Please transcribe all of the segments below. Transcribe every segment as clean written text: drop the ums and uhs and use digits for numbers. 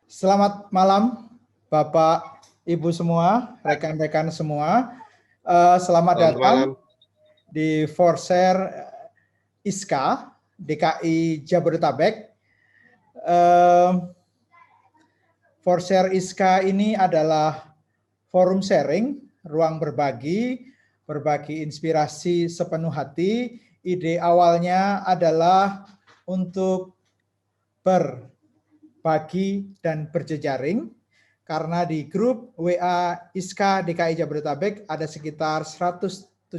Selamat malam, Bapak, Ibu semua, rekan-rekan semua. Selamat datang di Forshare ISKA DKI Jabodetabek. Forshare ISKA ini adalah forum sharing, ruang berbagi inspirasi sepenuh hati. Ide awalnya adalah untuk berbagi dan berjejaring, karena di grup WA ISKA DKI Jabodetabek ada sekitar 178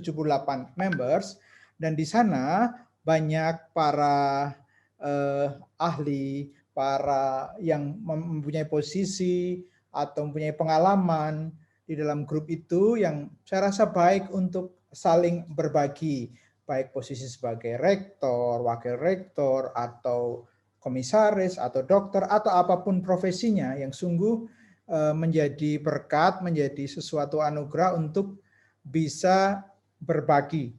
members, dan di sana banyak para ahli, para yang mempunyai posisi atau mempunyai pengalaman di dalam grup itu yang saya rasa baik untuk saling berbagi, baik posisi sebagai rektor, wakil rektor, atau komisaris, atau dokter, atau apapun profesinya, yang sungguh menjadi berkat, menjadi sesuatu anugerah untuk bisa berbagi.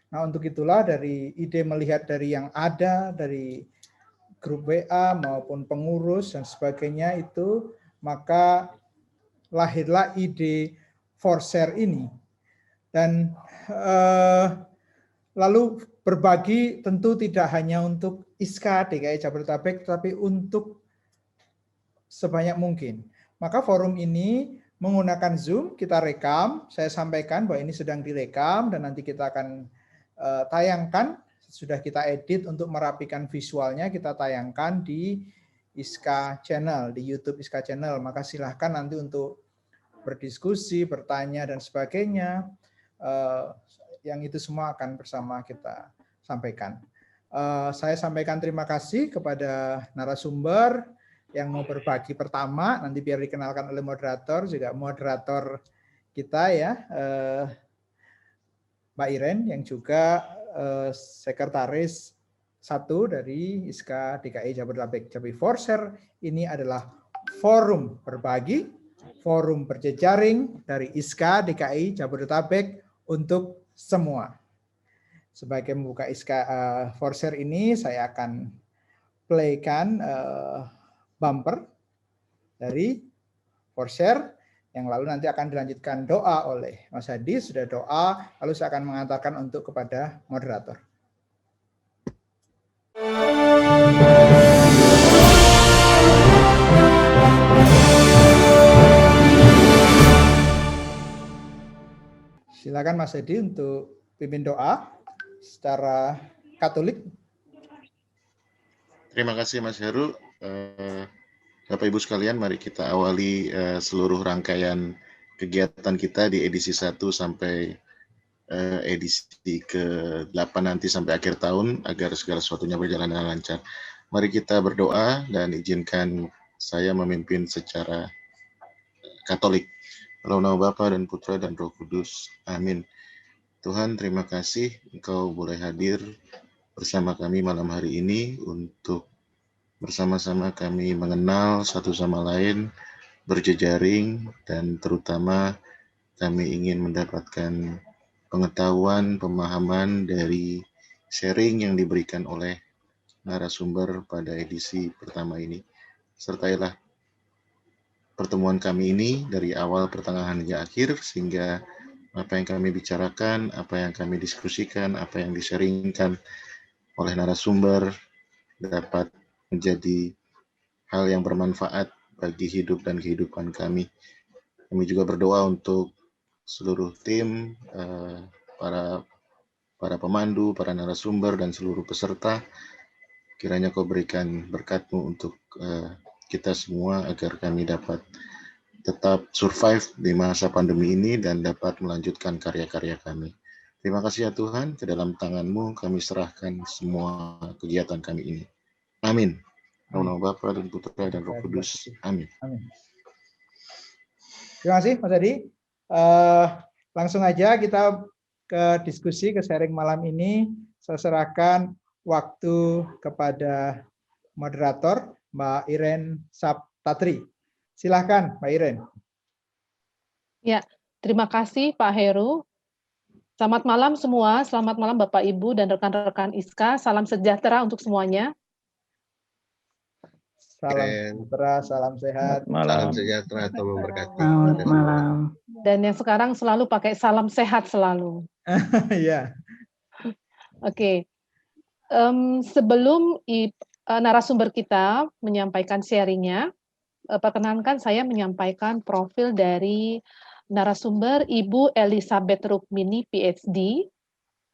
Nah, untuk itulah dari ide melihat dari yang ada, dari grup WA maupun pengurus dan sebagainya itu, maka lahirlah ide Forshare ini. Dan lalu berbagi tentu tidak hanya untuk ISKA DKI Jabodetabek, tapi untuk sebanyak mungkin. Maka forum ini menggunakan Zoom, kita rekam, saya sampaikan bahwa ini sedang direkam dan nanti kita akan tayangkan, sudah kita edit untuk merapikan visualnya, kita tayangkan di ISKA Channel, di YouTube ISKA Channel. Maka silahkan nanti untuk berdiskusi, bertanya, dan sebagainya. Yang itu semua akan bersama kita sampaikan. Saya sampaikan terima kasih kepada narasumber yang mau berbagi pertama, nanti biar dikenalkan oleh moderator, juga moderator kita ya, Mbak Iren, yang juga sekretaris 1 dari ISKA DKI Jabodetabek. Jadi Forshare ini adalah forum berbagi, forum berjejaring dari ISKA DKI Jabodetabek untuk semua. Sebagai membuka ISKA Forshare ini, saya akan playkan bumper dari Forshare, yang lalu nanti akan dilanjutkan doa oleh Mas Hadi, sudah doa, lalu saya akan mengantarkan untuk kepada moderator. Silakan Mas Hadi untuk pimpin doa secara Katolik. Terima kasih Mas Heru. Bapak Ibu sekalian, mari kita awali seluruh rangkaian kegiatan kita di edisi 1 sampai edisi ke-8 nanti sampai akhir tahun, agar segala sesuatunya berjalan dengan lancar. Mari kita berdoa dan izinkan saya memimpin secara Katolik. Dalam nama Bapa dan Putra dan Roh Kudus. Amin. Tuhan, terima kasih Engkau boleh hadir bersama kami malam hari ini untuk bersama-sama kami mengenal satu sama lain, berjejaring, dan terutama kami ingin mendapatkan pengetahuan, pemahaman dari sharing yang diberikan oleh narasumber pada edisi pertama ini. Sertailah pertemuan kami ini dari awal, pertengahan, hingga akhir, sehingga apa yang kami bicarakan, apa yang kami diskusikan, apa yang di-sharingkan oleh narasumber dapat menjadi hal yang bermanfaat bagi hidup dan kehidupan kami. Kami juga berdoa untuk seluruh tim, para pemandu, para narasumber, dan seluruh peserta. Kiranya Kau berikan berkat-Mu untuk kita semua, agar kami dapat tetap survive di masa pandemi ini dan dapat melanjutkan karya-karya kami. Terima kasih ya Tuhan, ke dalam tangan-Mu kami serahkan semua kegiatan kami ini. Amin. Dalam nama Bapa dan Putra dan Roh Kudus. Amin. Amin. Terima kasih Mas Hadi. Langsung aja kita ke diskusi, ke sharing malam ini. Saya serahkan waktu kepada moderator Mbak Iren Saptatri. Silakan Mbak Iren. Ya, terima kasih Pak Heru. Selamat malam semua, selamat malam Bapak Ibu dan rekan-rekan ISKA. Salam sejahtera untuk semuanya. Salam Ren. sejahtera, salam sehat. Salam sejahtera, Tuhan memberkati. Selamat Kita semua. malam. Dan yang sekarang selalu pakai salam sehat selalu. Ya, Oke. Sebelum narasumber kita menyampaikan sharingnya, perkenankan saya menyampaikan profil dari narasumber Ibu Elizabeth Rukmini, PhD.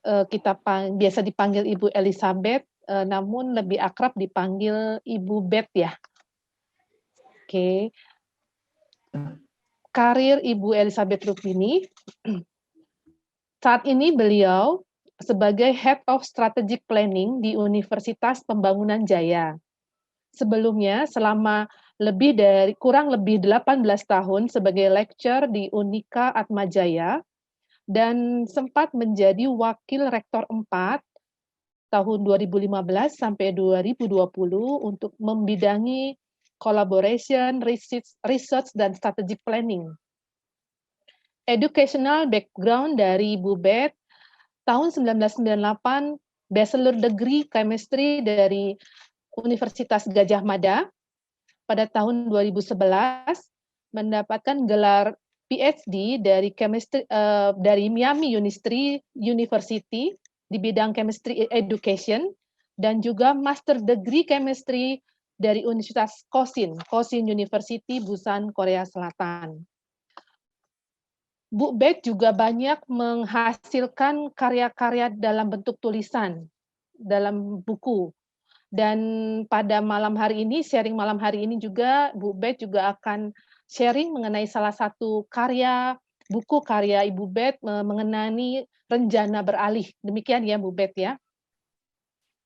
Kita biasa dipanggil Ibu Elizabeth, namun lebih akrab dipanggil Ibu Bet ya. Oke. Karir Ibu Elizabeth Rukmini, saat ini beliau sebagai Head of Strategic Planning di Universitas Pembangunan Jaya. Sebelumnya, selama kurang lebih 18 tahun sebagai lecturer di Unika Atmajaya, dan sempat menjadi Wakil Rektor 4 tahun 2015 sampai 2020 untuk membidangi collaboration, research dan strategic planning. Educational background dari Bu Bet, tahun 1998 Bachelor Degree Chemistry dari Universitas Gadjah Mada. Pada tahun 2011 mendapatkan gelar PhD dari dari Miami University di bidang Chemistry Education, dan juga Master Degree Chemistry dari Universitas Kosin University, Busan, Korea Selatan. Bu Bet juga banyak menghasilkan karya-karya dalam bentuk tulisan, dalam buku. Dan pada malam hari ini, sharing malam hari ini juga, Bu Bet juga akan sharing mengenai salah satu buku karya Ibu Bet mengenai Renjana Beralih. Demikian ya Bu Bet ya.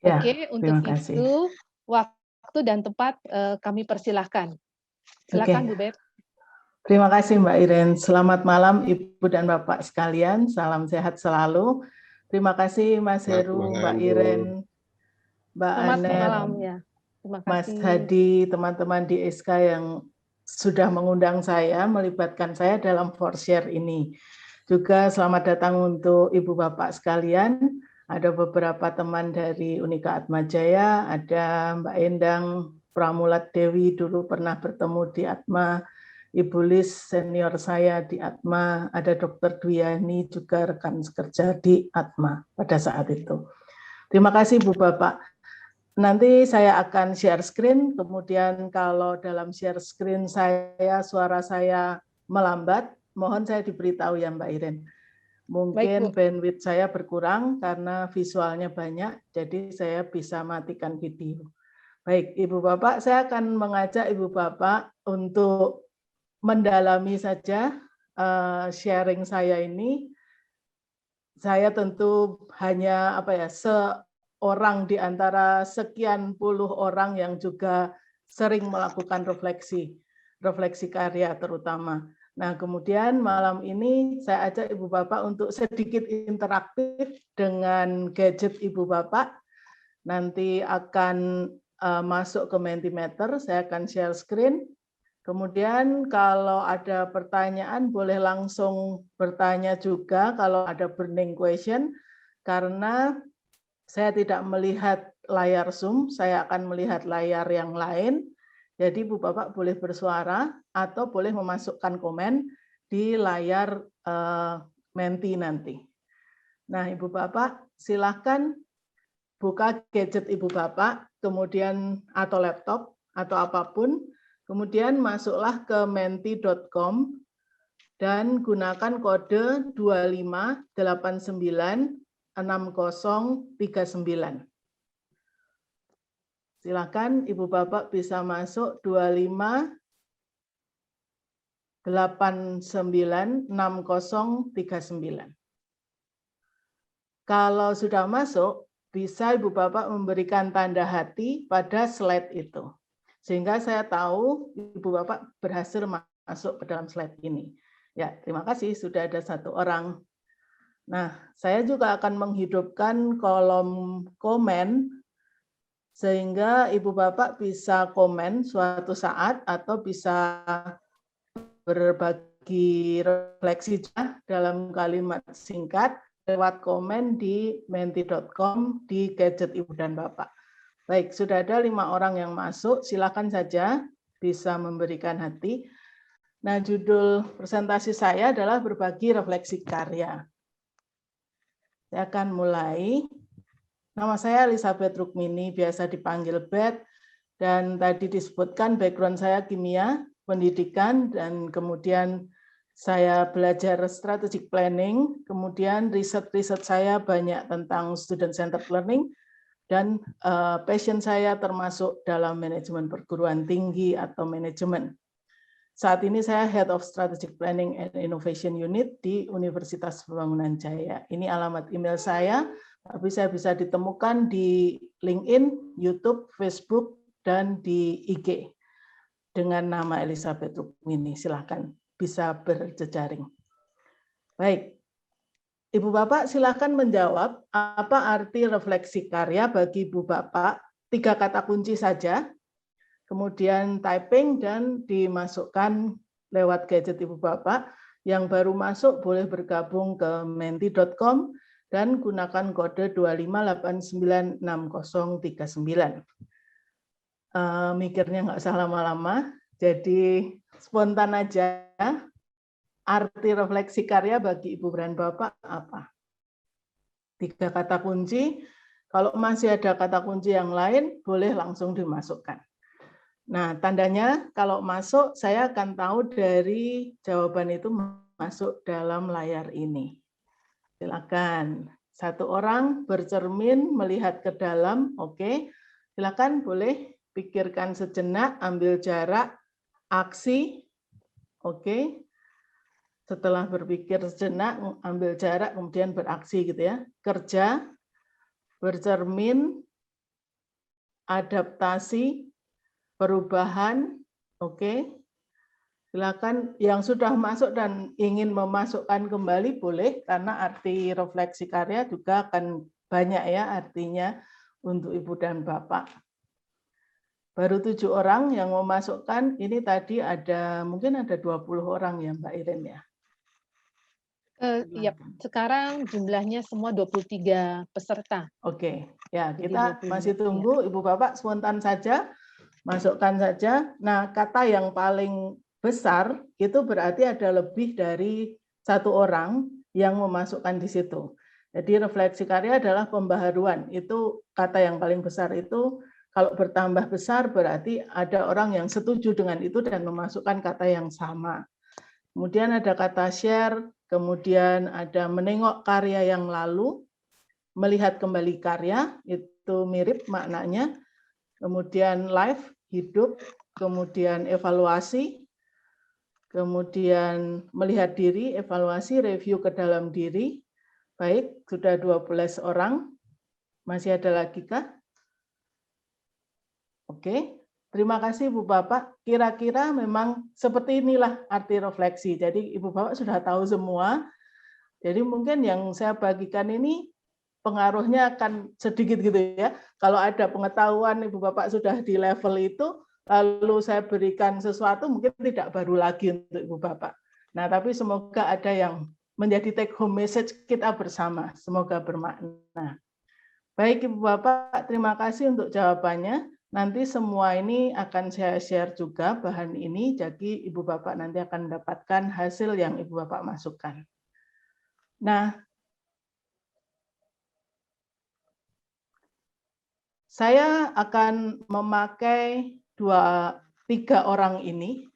Ya, Oke, untuk terima kasih. itu waktu dan tempat kami persilahkan. Silakan Bu Bet. Terima kasih Mbak Iren. Selamat malam Ibu dan Bapak sekalian. Salam sehat selalu. Terima kasih Mas Heru, Mbak Iren, Mbak Selamat Anet, malam ya. Terima kasih. Mas Hadi, teman-teman di SK yang sudah mengundang saya, melibatkan saya dalam For-Share ini. Juga selamat datang untuk Ibu Bapak sekalian. Ada beberapa teman dari Unika Atmajaya, ada Mbak Endang Pramulat Dewi, dulu pernah bertemu di Atma, Ibu Lis senior saya di Atma, ada Dr. Dwiani juga rekan kerja di Atma pada saat itu. Terima kasih Bu Bapak. Nanti saya akan share screen, kemudian kalau dalam share screen suara saya melambat, mohon saya diberitahu ya Mbak Iren. Mungkin bandwidth saya berkurang karena visualnya banyak, jadi saya bisa matikan video. Baik, Ibu Bapak, saya akan mengajak Ibu Bapak untuk mendalami saja sharing saya ini. Saya tentu hanya seorang di antara sekian puluh orang yang juga sering melakukan refleksi karya terutama. Nah, kemudian malam ini saya ajak Ibu Bapak untuk sedikit interaktif dengan gadget Ibu Bapak. Nanti akan masuk ke Mentimeter, saya akan share screen. Kemudian kalau ada pertanyaan boleh langsung bertanya juga kalau ada burning question, karena saya tidak melihat layar Zoom, saya akan melihat layar yang lain. Jadi Ibu Bapak boleh bersuara atau boleh memasukkan komen di layar Menti nanti. Nah Ibu Bapak silahkan buka gadget Ibu Bapak, kemudian atau laptop atau apapun, kemudian masuklah ke menti.com dan gunakan kode 25896039. Silakan Ibu Bapak bisa masuk 25896039. Kalau sudah masuk, bisa Ibu Bapak memberikan tanda hati pada slide itu. Sehingga saya tahu Ibu Bapak berhasil masuk ke dalam slide ini. Ya, terima kasih sudah ada satu orang. Nah, saya juga akan menghidupkan kolom komen sehingga Ibu Bapak bisa komen suatu saat atau bisa berbagi refleksi dalam kalimat singkat lewat komen di menti.com di gadget Ibu dan Bapak. Baik, sudah ada 5 orang yang masuk. Silakan saja bisa memberikan hati. Nah, judul presentasi saya adalah berbagi refleksi karya. Saya akan mulai. Nama saya Elizabeth Rukmini, biasa dipanggil Bet, dan tadi disebutkan background saya kimia, pendidikan, dan kemudian saya belajar strategic planning, kemudian riset saya banyak tentang student-centered learning, dan passion saya termasuk dalam manajemen perguruan tinggi atau manajemen. Saat ini saya Head of Strategic Planning and Innovation Unit di Universitas Pembangunan Jaya. Ini alamat email saya, tapi saya bisa ditemukan di LinkedIn, YouTube, Facebook, dan di IG dengan nama Elizabeth Rukmini. Silahkan bisa berjejaring. Baik, Ibu Bapak silahkan menjawab apa arti refleksi karya bagi Ibu Bapak. 3 kata kunci saja, kemudian typing dan dimasukkan lewat gadget Ibu Bapak. Yang baru masuk boleh bergabung ke menti.com dan gunakan kode 2589639. Mikirnya nggak usah lama-lama, jadi spontan aja. Arti refleksi karya bagi Ibu dan Bapak apa? 3 kata kunci. Kalau masih ada kata kunci yang lain, boleh langsung dimasukkan. Nah, tandanya kalau masuk, saya akan tahu dari jawaban itu masuk dalam layar ini. Silakan. 1 orang bercermin melihat ke dalam, oke. Silakan boleh pikirkan sejenak, ambil jarak, aksi, oke. Setelah berpikir sejenak, ambil jarak, kemudian beraksi gitu ya. Kerja, bercermin, adaptasi, perubahan, oke. Silakan yang sudah masuk dan ingin memasukkan kembali boleh, karena arti refleksi karya juga akan banyak ya artinya untuk Ibu dan Bapak. Baru 7 orang yang memasukkan, ini tadi mungkin ada 20 orang ya Mbak Iren ya? Ya, sekarang jumlahnya semua 23 peserta. Oke, ya Jadi kita 25, masih tunggu Ibu Bapak spontan saja, masukkan saja. Nah, kata yang paling besar itu berarti ada lebih dari 1 orang yang memasukkan di situ. Jadi refleksi karya adalah pembaharuan. Itu kata yang paling besar itu. Kalau bertambah besar berarti ada orang yang setuju dengan itu dan memasukkan kata yang sama. Kemudian ada kata share, kemudian ada menengok karya yang lalu, melihat kembali karya, itu mirip maknanya. Kemudian live, hidup, kemudian evaluasi, kemudian melihat diri, evaluasi, review ke dalam diri. Baik, sudah 12 orang. Masih ada lagi kah? Oke, terima kasih Ibu Bapak. Kira-kira memang seperti inilah arti refleksi. Jadi Ibu Bapak sudah tahu semua. Jadi mungkin yang saya bagikan ini pengaruhnya akan sedikit gitu ya. Kalau ada pengetahuan Ibu Bapak sudah di level itu, lalu saya berikan sesuatu mungkin tidak baru lagi untuk Ibu Bapak. Nah, tapi semoga ada yang menjadi take home message kita bersama. Semoga bermakna. Baik Ibu Bapak, terima kasih untuk jawabannya. Nanti semua ini akan saya share juga bahan ini, jadi Ibu Bapak nanti akan mendapatkan hasil yang Ibu Bapak masukkan. Nah, saya akan memakai 3 orang ini.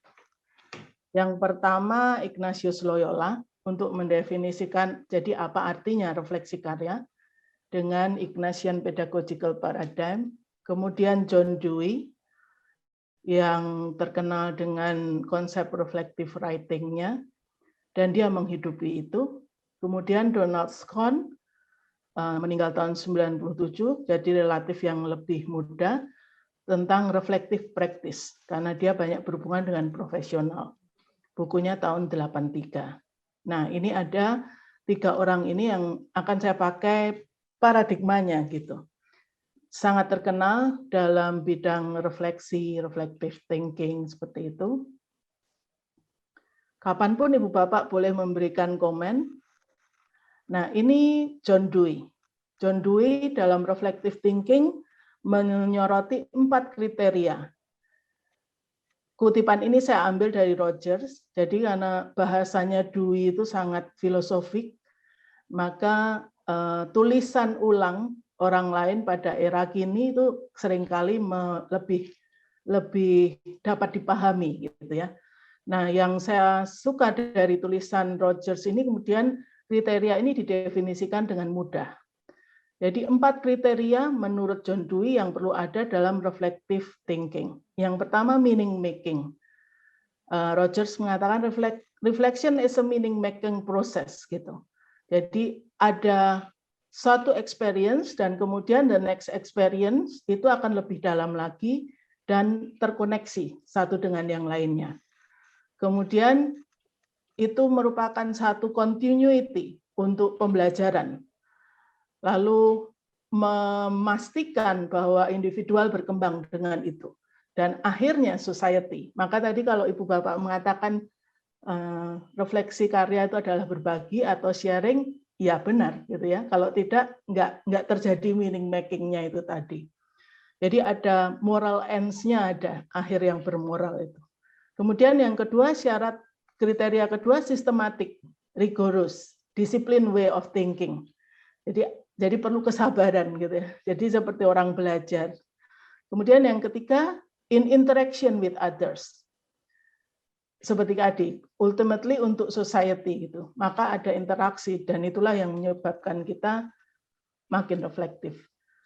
Yang pertama Ignatius Loyola untuk mendefinisikan jadi apa artinya refleksi karya dengan Ignatian Pedagogical Paradigm. Kemudian John Dewey yang terkenal dengan konsep reflective writing-nya dan dia menghidupi itu. Kemudian Donald Scone meninggal tahun 97, jadi relatif yang lebih muda, tentang reflective practice karena dia banyak berhubungan dengan profesional. Bukunya tahun 83. Nah, ini ada 3 orang ini yang akan saya pakai paradigmanya gitu. Sangat terkenal dalam bidang refleksi, reflective thinking seperti itu. Kapanpun Ibu Bapak boleh memberikan komen. Nah, ini John Dewey. John Dewey dalam reflective thinking menyoroti 4 kriteria. Kutipan ini saya ambil dari Rogers, jadi karena bahasanya Dewey itu sangat filosofik, maka tulisan ulang orang lain pada era kini itu seringkali lebih dapat dipahami gitu ya. Nah, yang saya suka dari tulisan Rogers ini kemudian kriteria ini didefinisikan dengan mudah. Jadi 4 kriteria menurut John Dewey yang perlu ada dalam reflective thinking. Yang pertama meaning making. Rogers mengatakan reflection is a meaning making process gitu. Jadi ada suatu experience dan kemudian the next experience itu akan lebih dalam lagi dan terkoneksi satu dengan yang lainnya. Kemudian itu merupakan satu continuity untuk pembelajaran. Lalu memastikan bahwa individual berkembang dengan itu. Dan akhirnya society. Maka tadi kalau Ibu Bapak mengatakan refleksi karya itu adalah berbagi atau sharing, ya benar gitu ya. Kalau tidak, nggak terjadi meaning making-nya itu tadi. Jadi ada moral ends-nya, ada akhir yang bermoral itu. Kemudian yang kedua, syarat kriteria kedua sistematik, rigorous, discipline way of thinking. Jadi perlu kesabaran gitu ya. Jadi seperti orang belajar. Kemudian yang ketiga, in interaction with others. Seperti tadi, ultimately untuk society gitu. Maka ada interaksi dan itulah yang menyebabkan kita makin reflektif.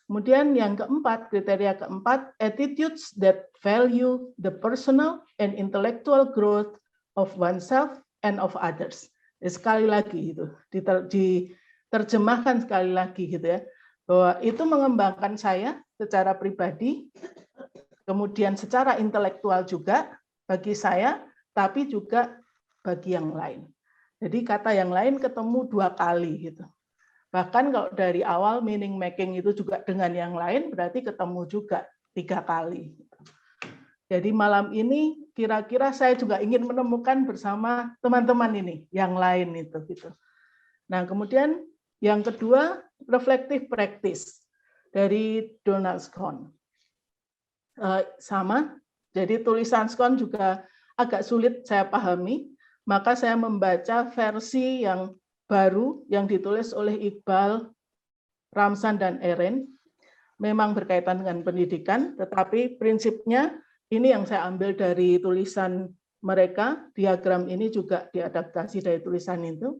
Kemudian yang keempat, kriteria keempat, attitudes that value the personal and intellectual growth of oneself and of others. Sekali lagi itu diterjemahkan sekali lagi gitu ya, bahwa itu mengembangkan saya secara pribadi, kemudian secara intelektual juga bagi saya, tapi juga bagi yang lain. Jadi kata yang lain ketemu 2 kali gitu. Bahkan kalau dari awal meaning making itu juga dengan yang lain berarti ketemu juga 3 kali. Jadi malam ini kira-kira saya juga ingin menemukan bersama teman-teman ini yang lain itu gitu. Nah, kemudian yang kedua, reflective practice dari Donald Scone. Sama, jadi tulisan Scone juga agak sulit saya pahami, maka saya membaca versi yang baru yang ditulis oleh Iqbal, Ramzan, dan Eren. Memang berkaitan dengan pendidikan, tetapi prinsipnya ini yang saya ambil dari tulisan mereka, diagram ini juga diadaptasi dari tulisan itu,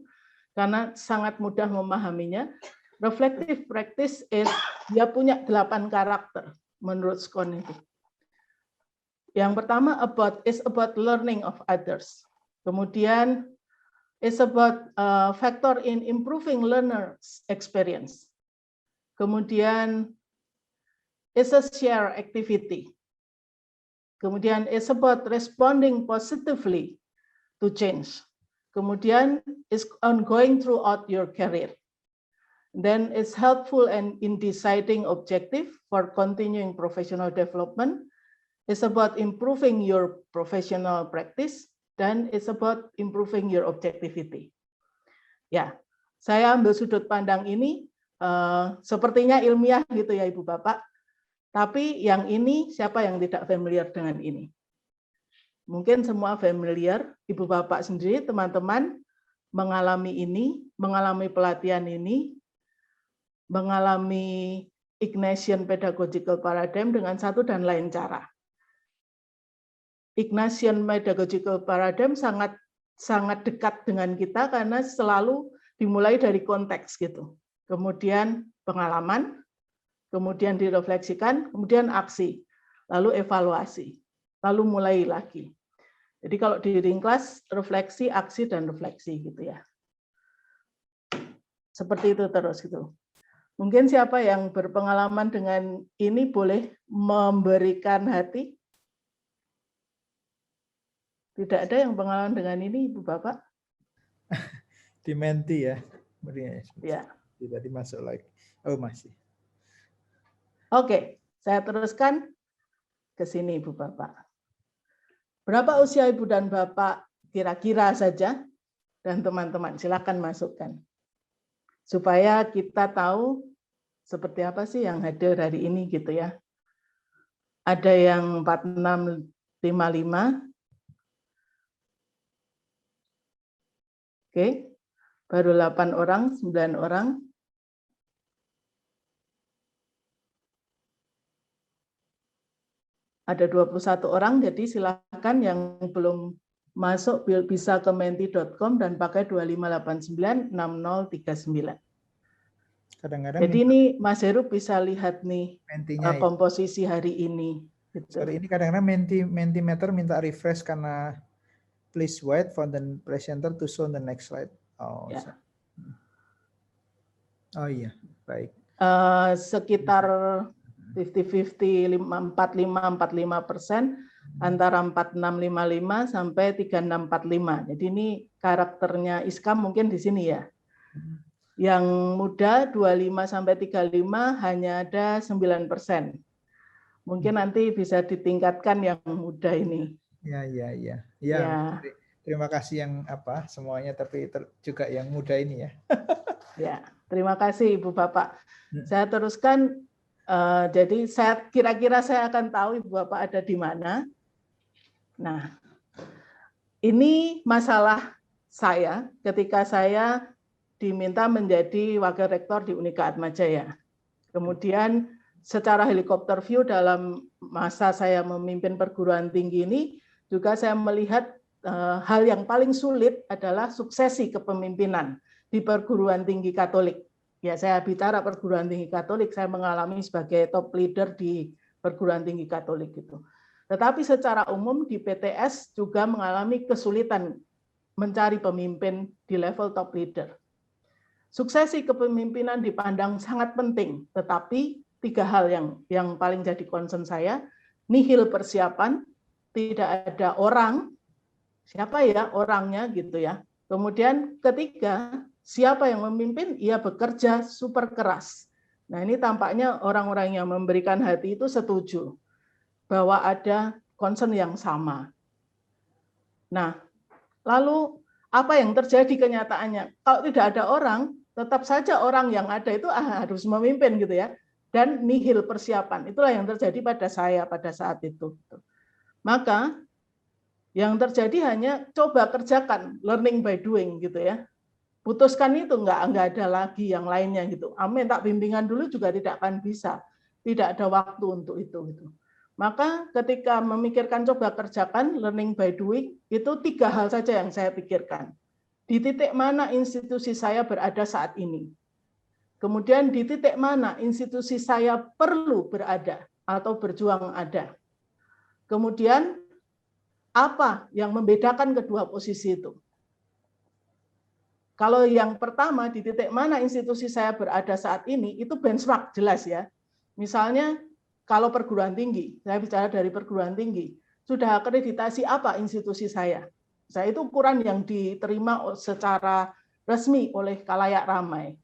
karena sangat mudah memahaminya. Reflective practice dia punya 8 karakter menurut Scone itu. Yang pertama is about learning of others. Kemudian is about factor in improving learners experience. Kemudian is a share activity. Kemudian is about responding positively to change. Kemudian is ongoing throughout your career. Then is helpful and in deciding objective for continuing professional development. It's about improving your professional practice. Dan it's about improving your objectivity. Ya, saya ambil sudut pandang ini sepertinya ilmiah gitu ya Ibu Bapak. Tapi yang ini siapa yang tidak familiar dengan ini? Mungkin semua familiar, Ibu Bapak sendiri, teman-teman mengalami ini, mengalami pelatihan ini, mengalami Ignatian Pedagogical Paradigm dengan satu dan lain cara. Ignatian Pedagogical Paradigm sangat dekat dengan kita karena selalu dimulai dari konteks gitu. Kemudian pengalaman, kemudian direfleksikan, kemudian aksi, lalu evaluasi, lalu mulai lagi. Jadi kalau di ringkas refleksi, aksi, dan refleksi gitu ya. Seperti itu terus gitu. Mungkin siapa yang berpengalaman dengan ini boleh memberikan hati? Tidak ada yang pengalaman dengan ini, Ibu Bapak? Di menti ya. Ya. Tidak dimasuk lagi. Oh, masih. Oke, saya teruskan ke sini, Ibu Bapak. Berapa usia Ibu dan Bapak kira-kira saja? Dan teman-teman, silakan masukkan. Supaya kita tahu seperti apa sih yang hadir hari ini gitu ya. Ada yang 4655. Oke, baru 8 orang, 9 orang. Ada 21 orang, jadi silakan yang belum masuk bisa ke menti.com dan pakai 25896039. Kadang-kadang Jadi ini Mas Heru bisa lihat nih mentinya komposisi hari ini. Gitu. Sorry, ini kadang-kadang Mentimeter minta refresh karena please wait for the presenter to show the next slide. Oh, ya. Oh iya, baik. Sekitar 50-50, 45-45% antara 4655 sampai 3645. Jadi ini karakternya Iskam mungkin di sini ya. Yang muda 25 sampai 35 hanya ada 9%. Mungkin nanti bisa ditingkatkan yang muda ini. Ya. Terima kasih yang semuanya, tapi juga yang muda ini ya. Ya, terima kasih Ibu Bapak. Saya teruskan. Jadi saya kira-kira saya akan tahu Ibu Bapak ada di mana. Nah, ini masalah saya ketika saya diminta menjadi wakil rektor di Unika Atmajaya. Kemudian secara helikopter view dalam masa saya memimpin perguruan tinggi ini, juga saya melihat hal yang paling sulit adalah suksesi kepemimpinan di perguruan tinggi Katolik. Ya, saya bicara perguruan tinggi Katolik, saya mengalami sebagai top leader di perguruan tinggi Katolik itu. Tetapi secara umum di PTS juga mengalami kesulitan mencari pemimpin di level top leader. Suksesi kepemimpinan dipandang sangat penting, tetapi 3 hal yang paling jadi concern saya, nihil persiapan, tidak ada orang, siapa ya orangnya gitu ya. Kemudian ketiga, siapa yang memimpin? Ia bekerja super keras. Nah, ini tampaknya orang-orang yang memberikan hati itu setuju bahwa ada concern yang sama. Nah, lalu apa yang terjadi kenyataannya? Kalau tidak ada orang, tetap saja orang yang ada itu harus memimpin gitu ya. Dan nihil persiapan. Itulah yang terjadi pada saya pada saat itu. Maka yang terjadi hanya coba kerjakan, learning by doing gitu ya. Putuskan itu nggak ada lagi yang lainnya gitu. Minta bimbingan dulu juga tidak akan bisa. Tidak ada waktu untuk itu gitu. Maka ketika memikirkan coba kerjakan, learning by doing, itu 3 hal saja yang saya pikirkan. Di titik mana institusi saya berada saat ini? Kemudian di titik mana institusi saya perlu berada atau berjuang ada? Kemudian apa yang membedakan kedua posisi itu? Kalau yang pertama, di titik mana institusi saya berada saat ini, itu benchmark jelas ya. Misalnya kalau perguruan tinggi, saya bicara dari perguruan tinggi, sudah akreditasi apa institusi saya? Saya itu ukuran yang diterima secara resmi oleh khalayak ramai.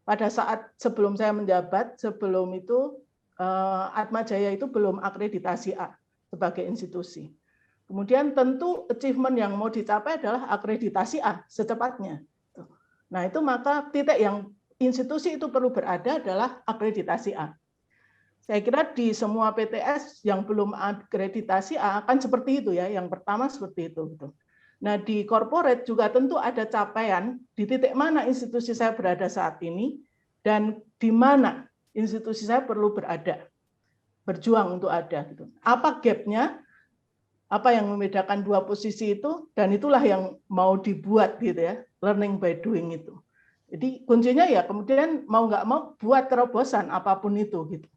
Pada saat sebelum saya menjabat, sebelum itu Atmajaya itu belum akreditasi A sebagai institusi. Kemudian tentu achievement yang mau dicapai adalah akreditasi A secepatnya. Nah itu maka titik yang institusi itu perlu berada adalah akreditasi A. Saya kira di semua PTS yang belum akreditasi A akan seperti itu ya. Yang pertama seperti itu. Nah di corporate juga tentu ada capaian di titik mana institusi saya berada saat ini dan di mana institusi saya perlu berada, berjuang untuk ada. Apa gap-nya? Apa yang membedakan dua posisi itu, dan itulah yang mau dibuat gitu ya, learning by doing itu. Jadi kuncinya ya kemudian mau nggak mau buat terobosan apapun itu gitu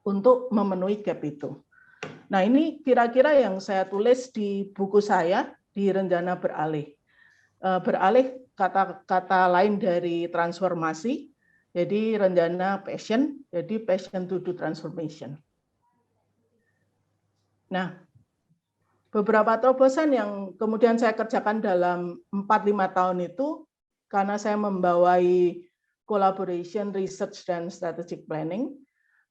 untuk memenuhi gap itu. Nah ini kira-kira yang saya tulis di buku saya di Rencana Beralih. Beralih kata-kata lain dari transformasi, jadi rencana passion, jadi passion to do transformation. Nah, beberapa terobosan yang kemudian saya kerjakan dalam 4-5 tahun itu, karena saya membawai collaboration, research, dan strategic planning.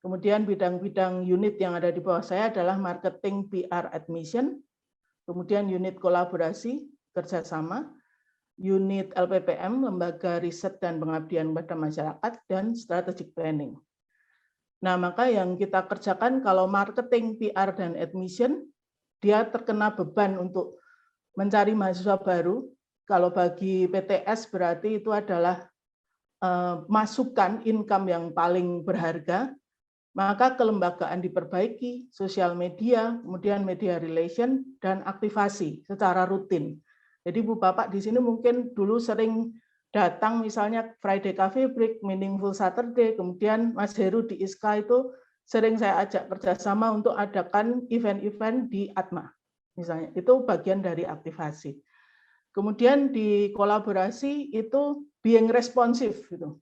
Kemudian bidang-bidang unit yang ada di bawah saya adalah marketing, PR, admission. Kemudian unit kolaborasi, kerjasama. Unit LPPM, lembaga riset dan pengabdian pada masyarakat, dan strategic planning. Nah, maka yang kita kerjakan kalau marketing, PR, dan admission, dia terkena beban untuk mencari mahasiswa baru. Kalau bagi PTS berarti itu adalah masukan income yang paling berharga, maka kelembagaan diperbaiki, sosial media, kemudian media relation, dan aktivasi secara rutin. Jadi Bu Bapak di sini mungkin dulu sering datang misalnya Friday Cafe Break, Meaningful Saturday, kemudian Mas Heru di ISKA itu sering saya ajak kerjasama untuk adakan event-event di Atma. Misalnya, itu bagian dari aktivasi. Kemudian di kolaborasi itu being responsive gitu.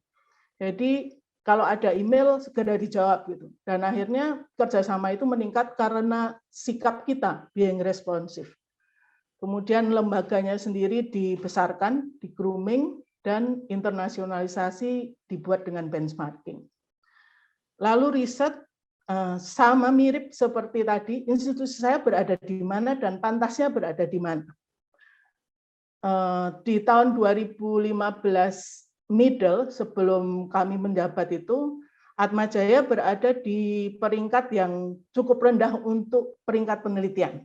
Jadi kalau ada email segera dijawab gitu. Dan akhirnya kerjasama itu meningkat karena sikap kita being responsive. Kemudian lembaganya sendiri dibesarkan, di grooming, dan internasionalisasi dibuat dengan benchmarking. Lalu riset sama mirip seperti tadi, institusi saya berada di mana dan pantasnya berada di mana. Di tahun 2015 middle, sebelum kami menjabat itu, Atmajaya berada di peringkat yang cukup rendah untuk peringkat penelitian.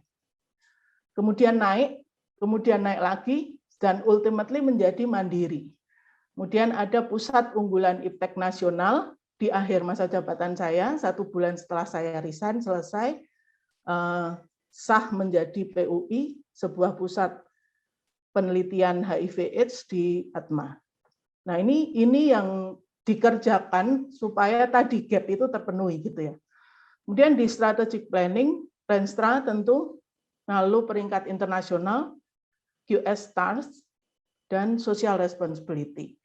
Kemudian naik lagi, dan ultimately menjadi mandiri. Kemudian ada pusat unggulan iptek nasional di akhir masa jabatan saya, 1 bulan setelah saya resign selesai, sah menjadi PUI, sebuah pusat penelitian HIV/AIDS di Atma. Nah ini yang dikerjakan supaya tadi gap itu terpenuhi gitu ya. Kemudian di strategic planning, Renstra tentu, lalu peringkat internasional, QS Stars, dan social responsibility.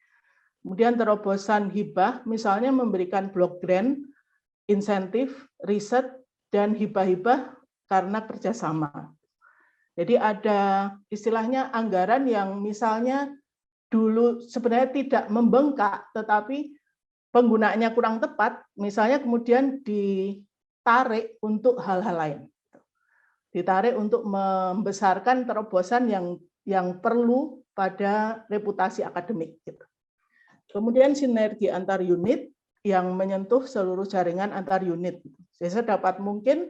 Kemudian terobosan hibah, misalnya memberikan block grant, insentif, riset, dan hibah-hibah karena kerjasama. Jadi ada istilahnya anggaran yang misalnya dulu sebenarnya tidak membengkak, tetapi penggunaannya kurang tepat, misalnya kemudian ditarik untuk hal-hal lain. Ditarik untuk membesarkan terobosan yang perlu pada reputasi akademik. Kemudian sinergi antar unit yang menyentuh seluruh jaringan antar unit. Saya dapat mungkin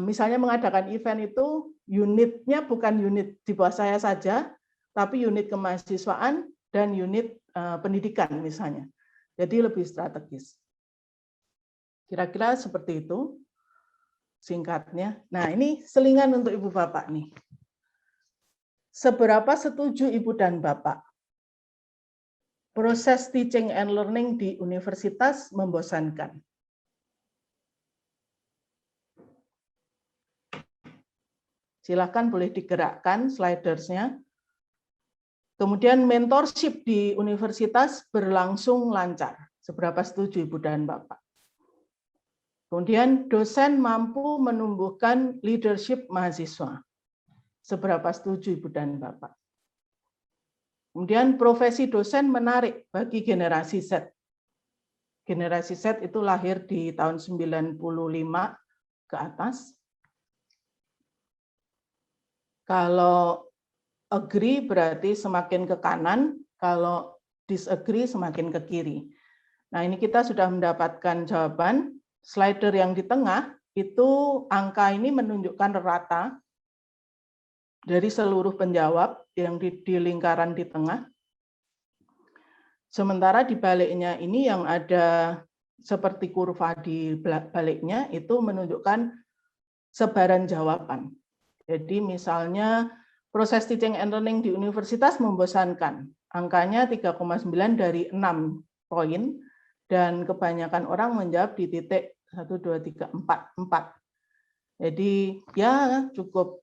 misalnya mengadakan event itu unitnya bukan unit di bawah saya saja, tapi unit kemahasiswaan dan unit pendidikan misalnya. Jadi lebih strategis. Kira-kira seperti itu singkatnya. Nah ini selingan untuk Ibu Bapak nih. Seberapa setuju Ibu dan Bapak? Proses teaching and learning di universitas membosankan. Silakan boleh digerakkan slidersnya. Kemudian mentorship di universitas berlangsung lancar. Seberapa setuju Ibu dan Bapak? Kemudian dosen mampu menumbuhkan leadership mahasiswa. Seberapa setuju Ibu dan Bapak? Kemudian profesi dosen menarik bagi generasi Z. Generasi Z itu lahir di tahun 95 ke atas. Kalau agree berarti semakin ke kanan, kalau disagree semakin ke kiri. Nah, ini kita sudah mendapatkan jawaban. Slider yang di tengah itu angka ini menunjukkan rata dari seluruh penjawab yang di lingkaran di tengah. Sementara di baliknya ini yang ada seperti kurva di baliknya itu menunjukkan sebaran jawaban. Jadi misalnya proses teaching and learning di universitas membosankan. Angkanya 3,9 dari 6 poin dan kebanyakan orang menjawab di titik 1, 2, 3, 4. Jadi ya cukup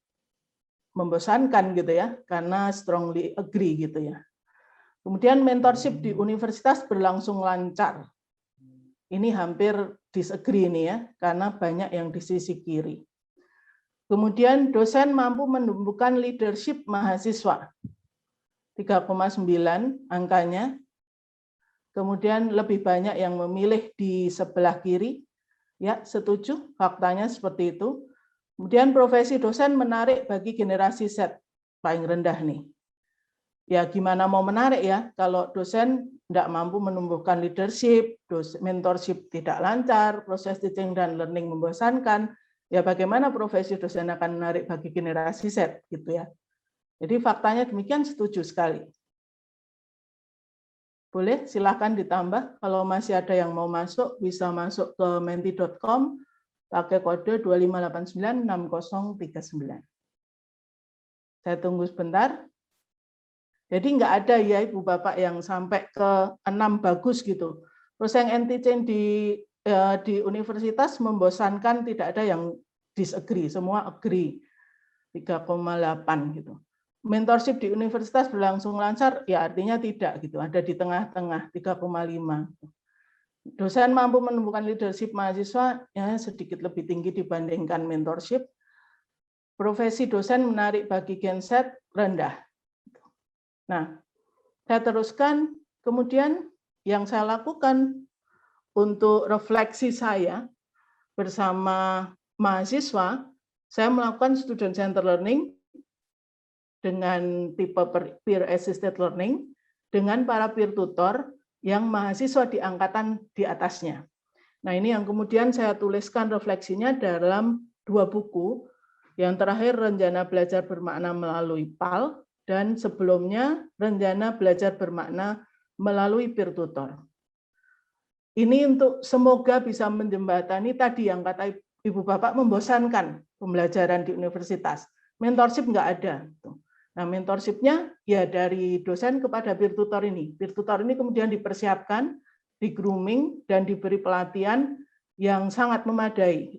membosankan gitu ya, karena strongly agree gitu ya. Kemudian mentorship di universitas berlangsung lancar. Ini hampir disagree nih ya, karena banyak yang di sisi kiri. Kemudian dosen mampu menumbuhkan leadership mahasiswa. 3,9 angkanya. Kemudian lebih banyak yang memilih di sebelah kiri. Ya, setuju, faktanya seperti itu. Kemudian profesi dosen menarik bagi generasi Z, paling rendah nih. Ya gimana mau menarik ya, kalau dosen tidak mampu menumbuhkan leadership, mentorship tidak lancar, proses teaching dan learning membosankan, ya bagaimana profesi dosen akan menarik bagi generasi Z gitu ya. Jadi faktanya demikian, setuju sekali. Boleh silahkan ditambah, kalau masih ada yang mau masuk bisa masuk ke menti.com pakai kode 25896039. Saya tunggu sebentar. Jadi nggak ada ya Ibu Bapak yang sampai ke 6 bagus gitu. Terus yang anti-change di universitas membosankan, tidak ada yang disagree, semua agree 3,8 gitu. Mentorship di universitas berlangsung lancar, ya artinya tidak gitu, ada di tengah-tengah 3,5. Dosen mampu menumbuhkan leadership mahasiswa ya sedikit lebih tinggi dibandingkan mentorship. Profesi dosen menarik bagi Gen Z rendah. Nah, saya teruskan, kemudian yang saya lakukan untuk refleksi saya bersama mahasiswa, saya melakukan student center learning dengan tipe peer assisted learning dengan para peer tutor yang mahasiswa di angkatan di atasnya. Nah, ini yang kemudian saya tuliskan refleksinya dalam 2 buku. Yang terakhir, Rencana Belajar Bermakna Melalui PAL, dan sebelumnya Rencana Belajar Bermakna Melalui Peer Tutor. Ini untuk semoga bisa menjembatani tadi yang kata Ibu Bapak membosankan pembelajaran di universitas. Mentorship nggak ada. Nah, mentorshipnya ya dari dosen kepada peer tutor ini. Peer tutor ini kemudian dipersiapkan, di grooming, dan diberi pelatihan yang sangat memadai.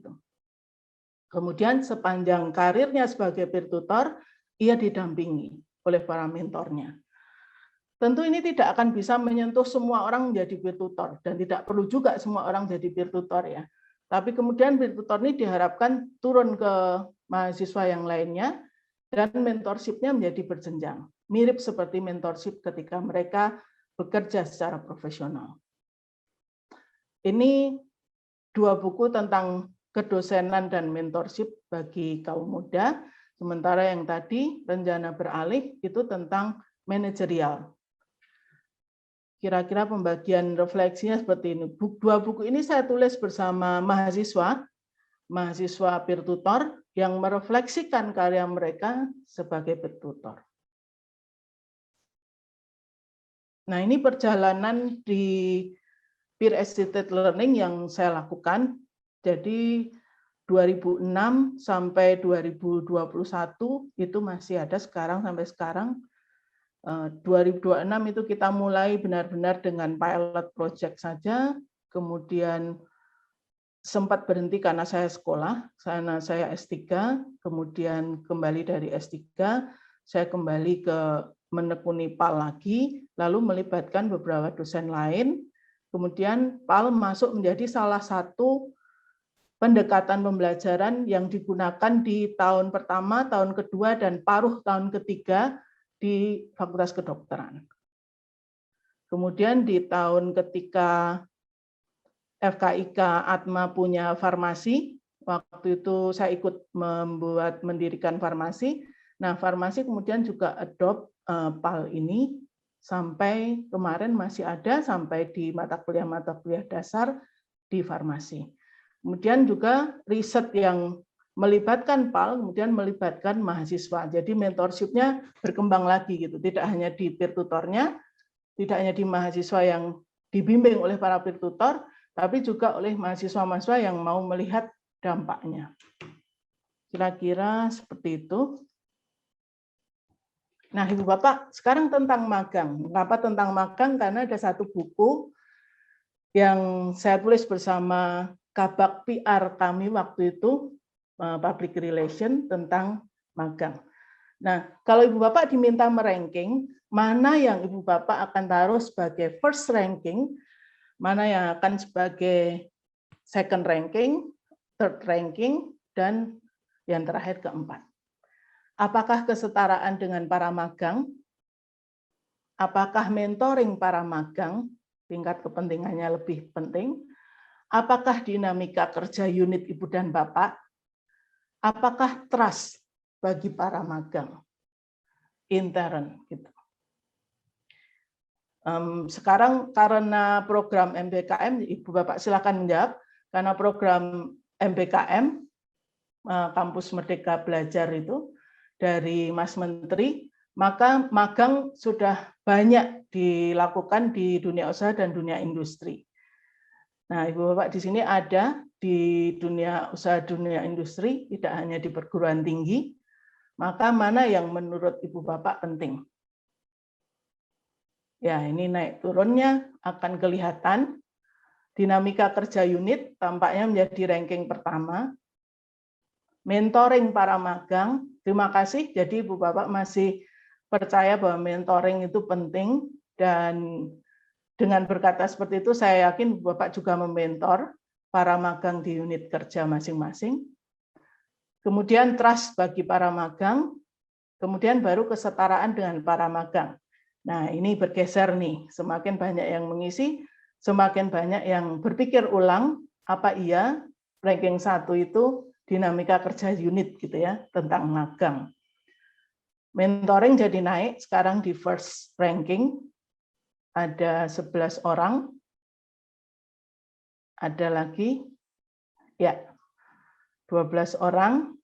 Kemudian sepanjang karirnya sebagai peer tutor, ia didampingi oleh para mentornya. Tentu ini tidak akan bisa menyentuh semua orang menjadi peer tutor, dan tidak perlu juga semua orang jadi peer tutor ya. Tapi kemudian peer tutor ini diharapkan turun ke mahasiswa yang lainnya, dan mentorship-nya menjadi berjenjang. Mirip seperti mentorship ketika mereka bekerja secara profesional. Ini 2 buku tentang kedosenan dan mentorship bagi kaum muda, sementara yang tadi Rencana Beralih itu tentang manajerial. Kira-kira pembagian refleksinya seperti ini. 2 buku ini saya tulis bersama mahasiswa peer tutor yang merefleksikan karya mereka sebagai peer tutor. Nah, ini perjalanan di peer assisted learning yang saya lakukan. Jadi 2006 sampai 2021 itu masih ada sampai sekarang. 2026 itu kita mulai benar-benar dengan pilot project saja, kemudian sempat berhenti karena saya sekolah, karena saya S3, kemudian kembali dari S3, saya kembali ke menekuni PAL lagi, lalu melibatkan beberapa dosen lain, kemudian PAL masuk menjadi salah satu pendekatan pembelajaran yang digunakan di tahun pertama, tahun kedua, dan paruh tahun ketiga di Fakultas Kedokteran. Kemudian di tahun ketika FKIK Atma punya farmasi, waktu itu saya ikut mendirikan farmasi. Nah, farmasi kemudian juga adopt PAL ini sampai kemarin masih ada sampai di mata kuliah dasar di farmasi. Kemudian juga riset yang melibatkan PAL, kemudian melibatkan mahasiswa. Jadi mentorship-nya berkembang lagi gitu. Tidak hanya di peer tutornya, tidak hanya di mahasiswa yang dibimbing oleh para peer tutor, tapi juga oleh mahasiswa-mahasiswa yang mau melihat dampaknya. Kira-kira seperti itu. Nah, Ibu Bapak, sekarang tentang magang. Kenapa tentang magang? Karena ada 1 buku yang saya tulis bersama Kabak PR kami waktu itu, Public Relation, tentang magang. Nah, kalau Ibu Bapak diminta meranking, mana yang Ibu Bapak akan taruh sebagai first ranking, mana yang akan sebagai second ranking, third ranking, dan yang terakhir keempat. Apakah kesetaraan dengan para magang? Apakah mentoring para magang, tingkat kepentingannya lebih penting? Apakah dinamika kerja unit Ibu dan Bapak? Apakah trust bagi para magang intern gitu. Sekarang karena program MBKM, Ibu Bapak silakan menjawab, karena program MBKM, Kampus Merdeka Belajar itu, dari Mas Menteri, maka magang sudah banyak dilakukan di dunia usaha dan dunia industri. Nah, Ibu Bapak di sini ada di dunia usaha, dunia industri, tidak hanya di perguruan tinggi, maka mana yang menurut Ibu Bapak penting? Ya, ini naik turunnya akan kelihatan. Dinamika kerja unit tampaknya menjadi ranking pertama. Mentoring para magang, terima kasih. Jadi Ibu Bapak masih percaya bahwa mentoring itu penting, dan dengan berkata seperti itu saya yakin Ibu Bapak juga mementor para magang di unit kerja masing-masing. Kemudian trust bagi para magang, kemudian baru kesetaraan dengan para magang. Nah, ini bergeser nih, semakin banyak yang mengisi, semakin banyak yang berpikir ulang, apa iya ranking 1 itu dinamika kerja unit gitu ya, tentang magang. Mentoring jadi naik, sekarang di first ranking, ada 11 orang, ada lagi, ya, 12 orang.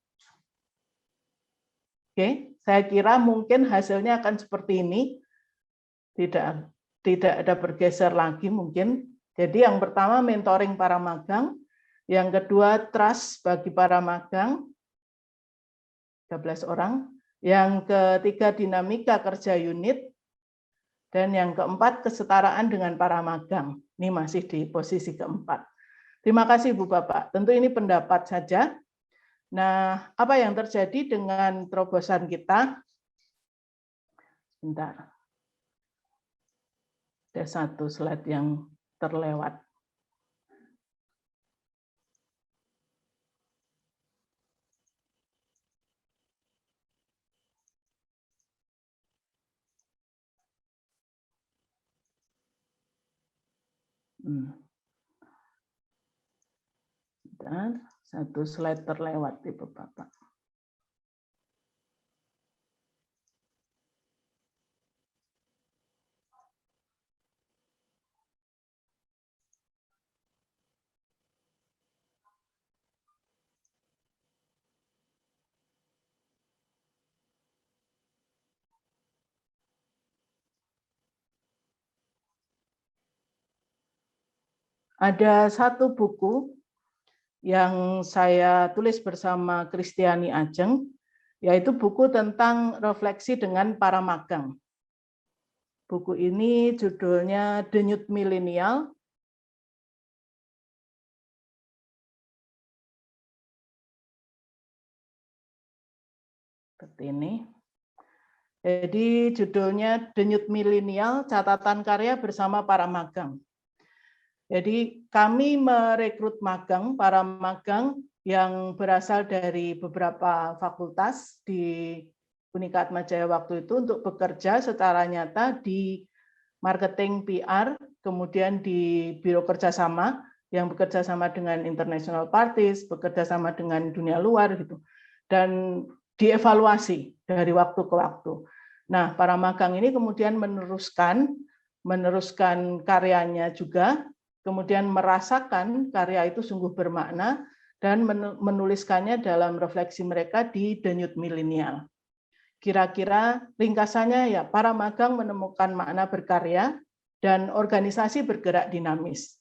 Oke, saya kira mungkin hasilnya akan seperti ini, tidak ada bergeser lagi mungkin. Jadi yang pertama mentoring para magang, yang kedua trust bagi para magang, 13 orang, yang ketiga dinamika kerja unit, dan yang keempat kesetaraan dengan para magang. Ini masih di posisi keempat. Terima kasih Bu Bapak. Tentu ini pendapat saja. Nah, apa yang terjadi dengan terobosan kita? Bentar. Ada satu slide yang terlewat. Dan satu slide terlewat, Ibu Bapak. Ada satu buku yang saya tulis bersama Kristiani Ajeng, yaitu buku tentang refleksi dengan para magang. Buku ini judulnya The New Millennial. Seperti ini. Jadi judulnya The New Millennial, catatan karya bersama para magang. Jadi kami merekrut magang, para magang yang berasal dari beberapa fakultas di Unika Atmajaya waktu itu untuk bekerja secara nyata di marketing PR, kemudian di biro kerjasama yang bekerja sama dengan international parties, bekerja sama dengan dunia luar gitu, dan dievaluasi dari waktu ke waktu. Nah, para magang ini kemudian meneruskan karyanya juga, kemudian merasakan karya itu sungguh bermakna dan menuliskannya dalam refleksi mereka di The New Millennial. Kira-kira ringkasannya ya, para magang menemukan makna berkarya dan organisasi bergerak dinamis.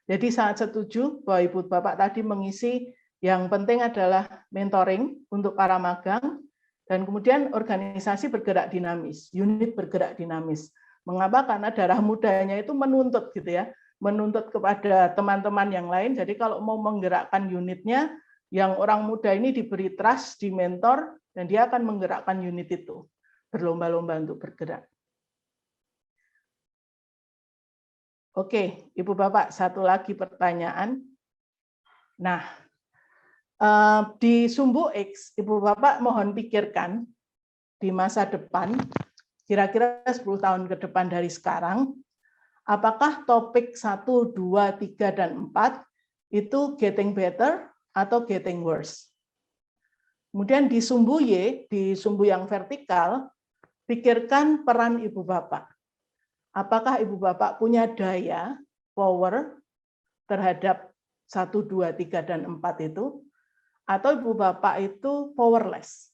Jadi sangat setuju bahwa Ibu Bapak tadi mengisi yang penting adalah mentoring untuk para magang dan kemudian organisasi bergerak dinamis, unit bergerak dinamis. Mengapa? Karena darah mudanya itu menuntut gitu ya, menuntut kepada teman-teman yang lain. Jadi kalau mau menggerakkan unitnya, yang orang muda ini diberi trust, di mentor, dan dia akan menggerakkan unit itu, berlomba-lomba untuk bergerak. Oke, Ibu Bapak, satu lagi pertanyaan. Nah, di Sumbu X, Ibu Bapak mohon pikirkan di masa depan, kira-kira 10 tahun ke depan dari sekarang, apakah topik 1, 2, 3, dan 4 itu getting better atau getting worse? Kemudian di sumbu Y, di sumbu yang vertikal, pikirkan peran Ibu Bapak. apakah Ibu Bapak punya daya, power terhadap 1, 2, 3, dan 4 itu, atau Ibu Bapak itu powerless.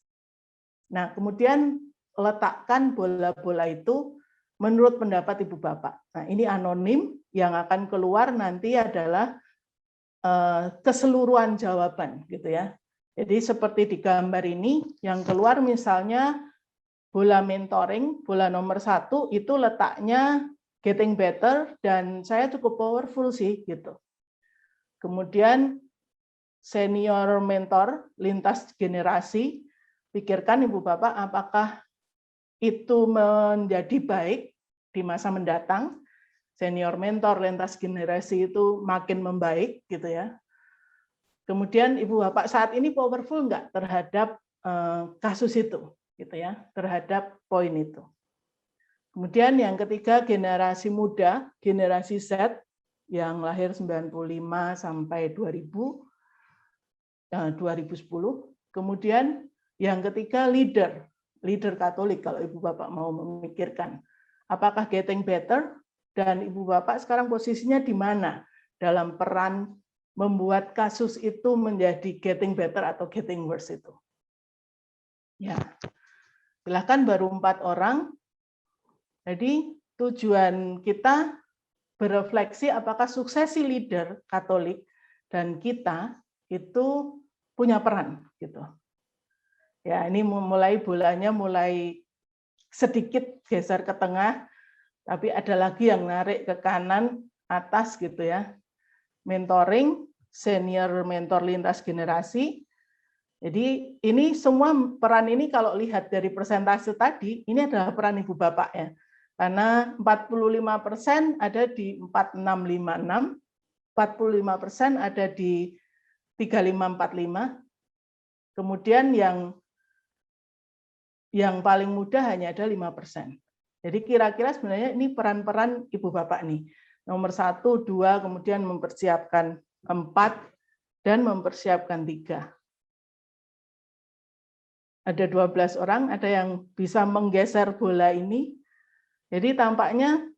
Nah, kemudian letakkan bola-bola itu menurut pendapat Ibu Bapak. Nah, ini anonim, yang akan keluar nanti adalah keseluruhan jawaban, gitu ya. Jadi seperti di gambar ini, yang keluar misalnya bola mentoring, bola nomor 1 itu letaknya getting better, dan saya cukup powerful sih, gitu. Kemudian senior mentor, lintas generasi, pikirkan Ibu Bapak apakah itu menjadi baik di masa mendatang. Senior mentor, lintas generasi itu makin membaik, gitu ya. Kemudian Ibu Bapak saat ini powerful nggak terhadap kasus itu, gitu ya, terhadap poin itu. Kemudian yang ketiga, generasi muda, generasi Z yang lahir 95 sampai 2010. Kemudian yang ketiga, leader Katolik kalau Ibu Bapak mau memikirkan. Apakah getting better, dan Ibu Bapak sekarang posisinya di mana dalam peran membuat kasus itu menjadi getting better atau getting worse itu. Ya, silakan, baru 4 orang. Jadi tujuan kita berefleksi apakah suksesi leader Katolik dan kita itu punya peran, gitu. Ya, ini mulai bolanya mulai sedikit geser ke tengah, tapi ada lagi yang narik ke kanan atas, gitu ya. Mentoring, senior mentor lintas generasi. Jadi ini semua peran ini kalau lihat dari persentase tadi, ini adalah peran Ibu Bapak ya. Karena 45% ada di 4656, 45% ada di 3545. Kemudian yang paling muda hanya ada 5%. Jadi kira-kira sebenarnya ini peran-peran Ibu Bapak nih. Nomor 1, 2, kemudian mempersiapkan 4, dan mempersiapkan 3. Ada 12 orang, ada yang bisa menggeser bola ini. Jadi tampaknya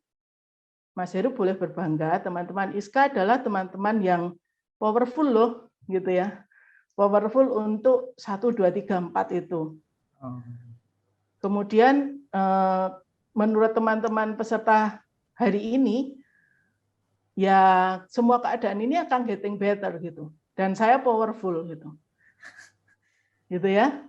Mas Heru boleh berbangga, teman-teman ISKA adalah teman-teman yang powerful loh, gitu ya. Powerful untuk 1, 2, 3, 4 itu. Kemudian menurut teman-teman peserta hari ini, ya semua keadaan ini akan getting better gitu. Dan saya powerful gitu. Gitu ya.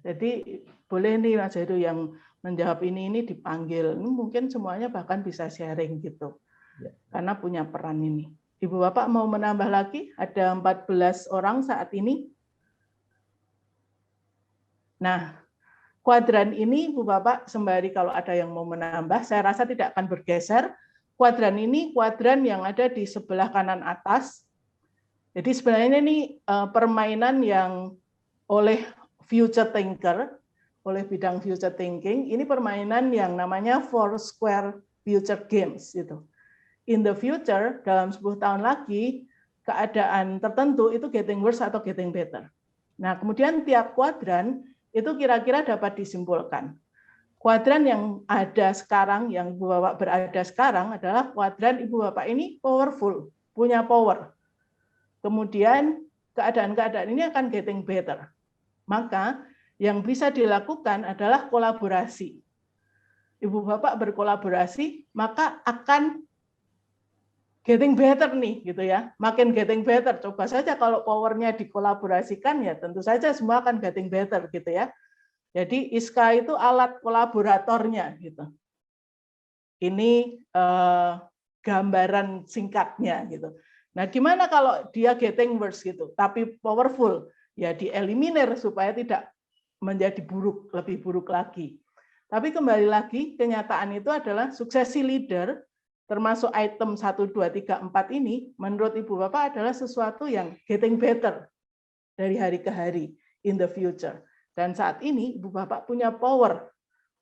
Jadi boleh nih Mas Heru yang menjawab ini dipanggil. Ini mungkin semuanya bahkan bisa sharing gitu. Karena punya peran ini. Ibu Bapak mau menambah lagi? Ada 14 orang saat ini. Nah, kuadran ini Ibu Bapak sembari kalau ada yang mau menambah, saya rasa tidak akan bergeser. Kuadran ini kuadran yang ada di sebelah kanan atas. Jadi sebenarnya ini permainan yang oleh future thinker, oleh bidang future thinking, ini permainan yang namanya four square future games gitu. In the future, dalam 10 tahun lagi, keadaan tertentu itu getting worse atau getting better. Nah, kemudian tiap kuadran itu kira-kira dapat disimpulkan. Kuadran yang ada sekarang, yang Ibu Bapak berada sekarang adalah kuadran Ibu Bapak ini powerful, punya power. Kemudian keadaan-keadaan ini akan getting better. Maka yang bisa dilakukan adalah kolaborasi. Ibu Bapak berkolaborasi, maka akan getting better nih, gitu ya. Makin getting better. Coba saja kalau powernya dikolaborasikan, ya tentu saja semua akan getting better, gitu ya. Jadi ISKA itu alat kolaboratornya, gitu. Ini gambaran singkatnya, gitu. Nah, gimana kalau dia getting worse gitu, tapi powerful? Ya dieliminir supaya tidak menjadi buruk, lebih buruk lagi. Tapi kembali lagi, kenyataan itu adalah suksesi leader, termasuk item 1, 2, 3, 4 ini, menurut Ibu Bapak adalah sesuatu yang getting better dari hari ke hari in the future. Dan saat ini Ibu Bapak punya power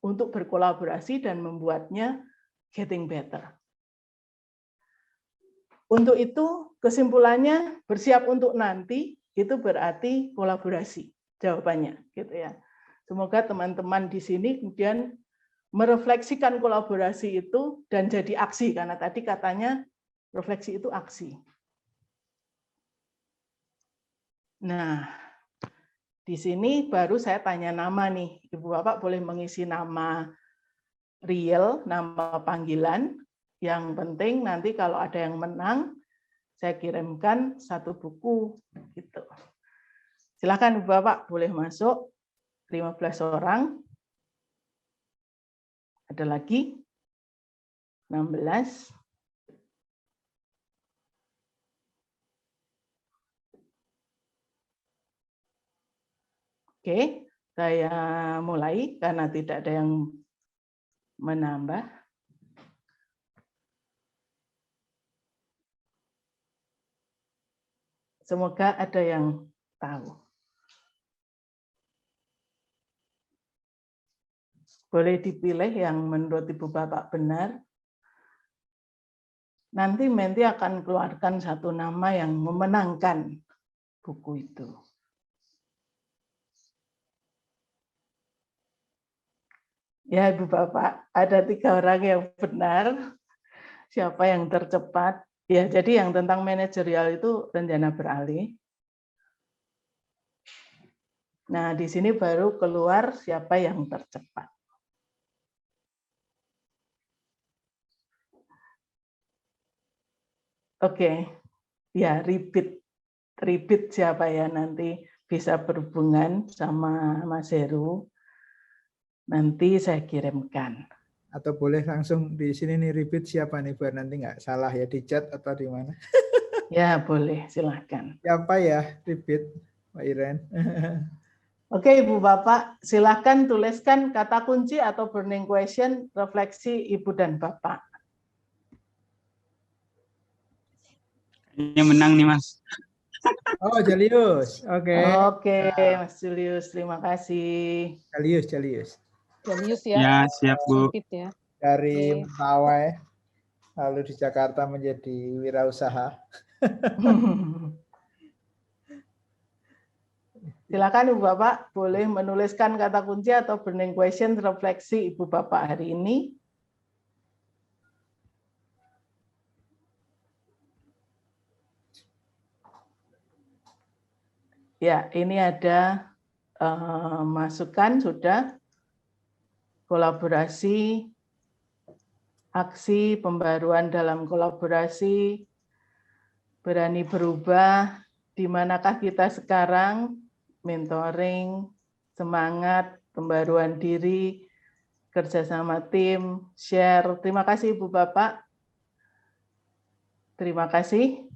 untuk berkolaborasi dan membuatnya getting better. Untuk itu, kesimpulannya bersiap untuk nanti, itu berarti kolaborasi jawabannya, gitu ya. Semoga teman-teman di sini kemudian merefleksikan kolaborasi itu dan jadi aksi, karena tadi katanya refleksi itu aksi. Nah, di sini baru saya tanya nama nih, Ibu Bapak boleh mengisi nama real, nama panggilan. Yang penting nanti kalau ada yang menang, saya kirimkan 1 buku gitu. Silakan Ibu Bapak boleh masuk, 15 orang. Ada lagi 16. Oke, saya mulai karena tidak ada yang menambah. Semoga ada yang tahu. Boleh dipilih yang menurut Ibu Bapak benar. Nanti Menti akan keluarkan 1 nama yang memenangkan buku itu. Ya Ibu Bapak, ada 3 orang yang benar. Siapa yang tercepat? Ya, jadi yang tentang manajerial itu rencana beralih. Nah, di sini baru keluar siapa yang tercepat. Oke, ya repeat siapa ya nanti bisa berhubungan sama Mas Heru. Nanti saya kirimkan. Atau boleh langsung di sini nih repeat siapa nih biar nanti nggak salah ya di chat atau di mana. Ya boleh, silahkan. Siapa ya repeat Pak Iren? Oke Ibu Bapak, silahkan tuliskan kata kunci atau burning question refleksi Ibu dan Bapak. Ini menang nih Mas. Oh Jalius, oke. Oke, Mas Julius, terima kasih. Jalius. Jalius ya. Ya, siap Bu. Sempit ya. Dari Oke. Mentawai, lalu di Jakarta menjadi wirausaha. Silakan Ibu Bapak, boleh menuliskan kata kunci atau burning question refleksi Ibu Bapak hari ini. Ya, ini ada masukan sudah. Kolaborasi, aksi, pembaruan dalam kolaborasi, berani berubah, di manakah kita sekarang, mentoring, semangat, pembaruan diri, kerjasama tim, share. Terima kasih Ibu Bapak. Terima kasih.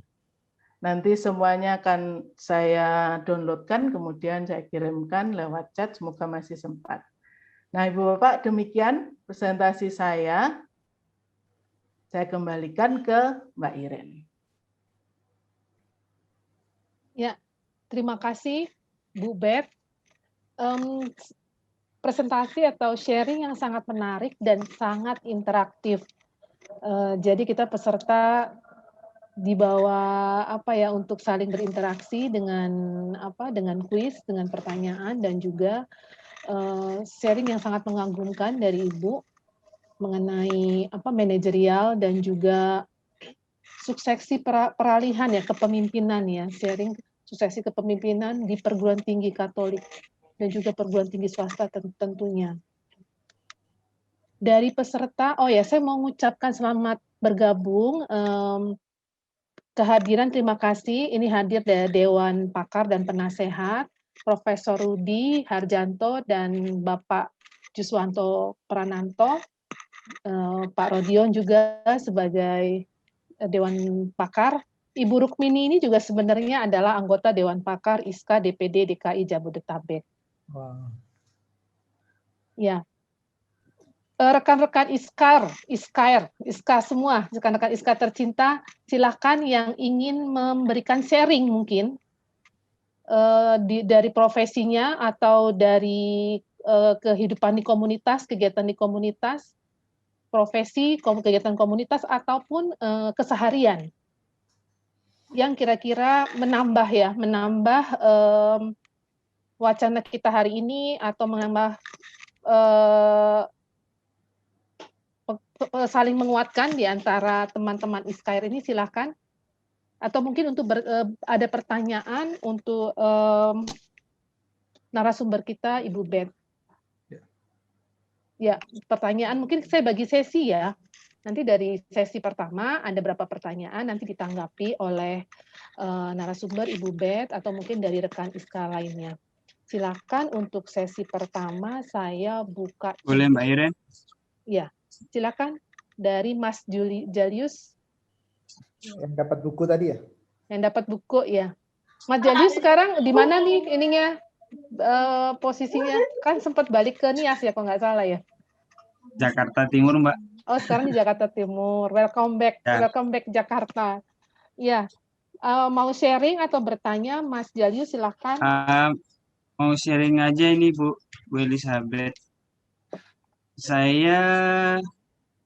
Nanti semuanya akan saya downloadkan, kemudian saya kirimkan lewat chat, semoga masih sempat. Nah Ibu Bapak, demikian presentasi saya. Saya kembalikan ke Mbak Iren. Ya, terima kasih Bu Bet. Presentasi atau sharing yang sangat menarik dan sangat interaktif. Jadi kita peserta dibawa untuk saling berinteraksi dengan dengan kuis, dengan pertanyaan dan juga sharing yang sangat mengagumkan dari Ibu mengenai manajerial dan juga suksesi peralihan ya kepemimpinan ya, sharing suksesi kepemimpinan di perguruan tinggi Katolik dan juga perguruan tinggi swasta tentunya. Dari peserta, saya mau mengucapkan selamat bergabung. Kehadiran terima kasih, ini hadir dari Dewan Pakar dan Penasehat, Profesor Rudi Harjanto dan Bapak Juswanto Prananto, Pak Rodion juga sebagai Dewan Pakar. Ibu Rukmini ini juga sebenarnya adalah anggota Dewan Pakar ISKA DPD DKI Jabodetabek. Wow. Ya. Rekan-rekan ISKA semua, rekan-rekan ISKA tercinta, silakan yang ingin memberikan sharing mungkin dari profesinya atau dari kehidupan di komunitas, kegiatan di komunitas, profesi, kegiatan komunitas ataupun keseharian yang kira-kira menambah wacana kita hari ini atau menambah saling menguatkan di antara teman-teman ISKAIR ini, silahkan. Atau mungkin untuk ada pertanyaan untuk narasumber kita, Ibu Bet. Ya, pertanyaan mungkin saya bagi sesi ya. Nanti dari sesi pertama ada berapa pertanyaan, nanti ditanggapi oleh narasumber Ibu Bet atau mungkin dari rekan ISKA lainnya. Silakan untuk sesi pertama saya buka. Boleh Mbak Iren? Ya, silakan dari Mas Jalius. Yang dapat buku tadi ya? Yang dapat buku ya. Mas Jalius sekarang di mana nih ininya posisinya? Kan sempat balik ke Nias ya kalau nggak salah ya. Jakarta Timur Mbak. Oh sekarang di Jakarta Timur. Welcome back, Ya. welcome back Jakarta. Ya, mau sharing atau bertanya Mas Jalius silakan. Mau sharing aja ini Bu Elizabeth. Saya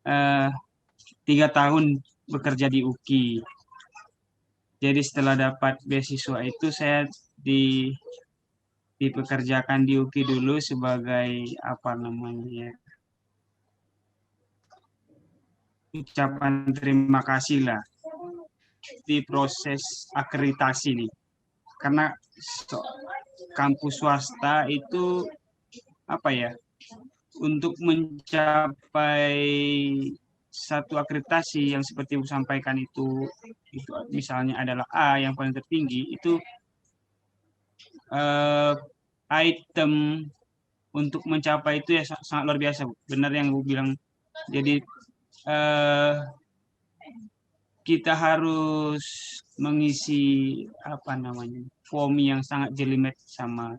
3 tahun bekerja di UKI. Jadi setelah dapat beasiswa itu saya dipekerjakan di UKI dulu sebagai apa namanya, ucapan terima kasih lah di proses akreditasi nih. Karena kampus swasta itu apa ya, untuk mencapai satu akreditasi yang seperti Ibu sampaikan itu misalnya adalah A yang paling tertinggi, itu item untuk mencapai itu ya sangat luar biasa, Bu. Benar yang Bu bilang. Jadi kita harus mengisi apa namanya, form yang sangat jelimet sama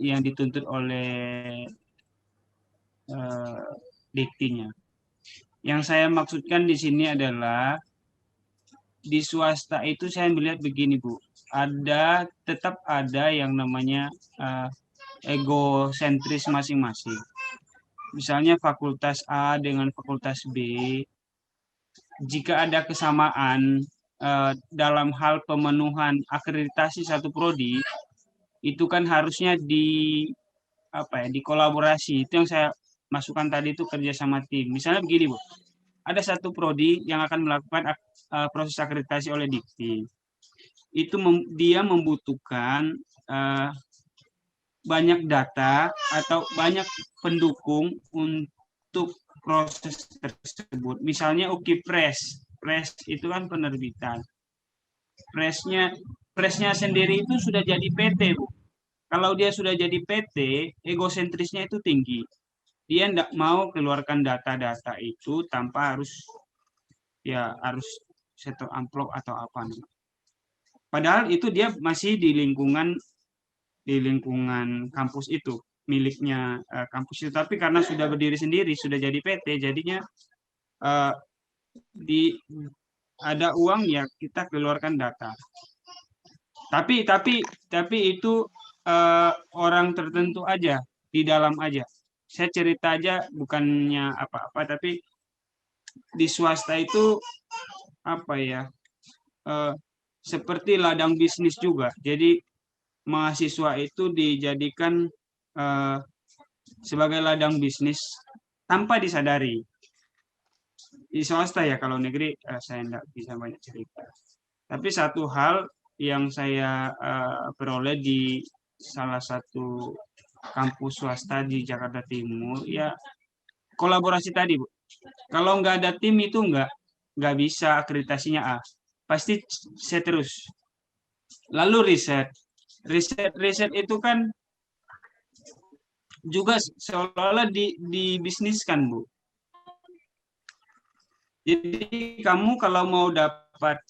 yang dituntut oleh diktinya. Yang saya maksudkan di sini adalah di swasta itu saya melihat begini Bu, tetap ada yang namanya egosentris masing-masing. Misalnya fakultas A dengan fakultas B, jika ada kesamaan dalam hal pemenuhan akreditasi satu prodi, itu kan harusnya dikolaborasi. Itu yang saya masukkan tadi, itu kerja sama tim. Misalnya begini Bu, ada satu prodi yang akan melakukan proses akreditasi oleh Dikti. Itu dia membutuhkan banyak data atau banyak pendukung untuk proses tersebut. Misalnya UKI Press itu kan penerbitan. Pressnya sendiri itu sudah jadi PT, Bu. Kalau dia sudah jadi PT, egosentrisnya itu tinggi. Dia tidak mau keluarkan data-data itu tanpa harus setor amplop atau apa. Padahal itu dia masih di lingkungan kampus itu, miliknya kampus itu. Tapi karena sudah berdiri sendiri, sudah jadi PT, jadinya ada uang ya kita keluarkan data. Tapi itu orang tertentu aja, di dalam aja. Saya cerita aja, bukannya apa-apa, tapi di swasta itu seperti ladang bisnis juga. Jadi mahasiswa itu dijadikan sebagai ladang bisnis tanpa disadari. Di swasta ya, kalau negeri saya tidak bisa banyak cerita. Tapi satu hal yang saya peroleh di salah satu kampus swasta di Jakarta Timur, ya kolaborasi tadi, Bu. Kalau nggak ada tim itu nggak bisa akreditasinya A. Pasti saya terus. Lalu riset itu kan juga seolah-olah dibisniskan, Bu. Jadi kamu kalau mau dapat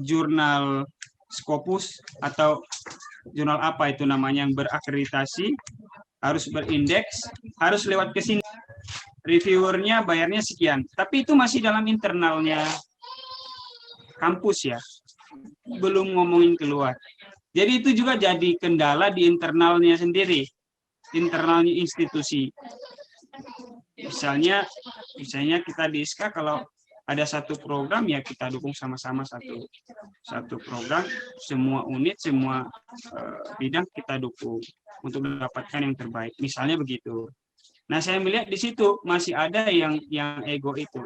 jurnal Scopus atau jurnal apa itu namanya yang berakreditasi, harus berindeks, harus lewat ke sini. Reviewernya bayarnya sekian. Tapi itu masih dalam internalnya kampus ya. Belum ngomongin keluar. Jadi itu juga jadi kendala di internalnya sendiri. Internalnya institusi. Misalnya kita di ISKA kalau ada satu program ya kita dukung sama-sama satu program, semua unit, semua bidang kita dukung. untuk mendapatkan yang terbaik. Misalnya begitu. Nah, saya melihat di situ masih ada yang ego itu.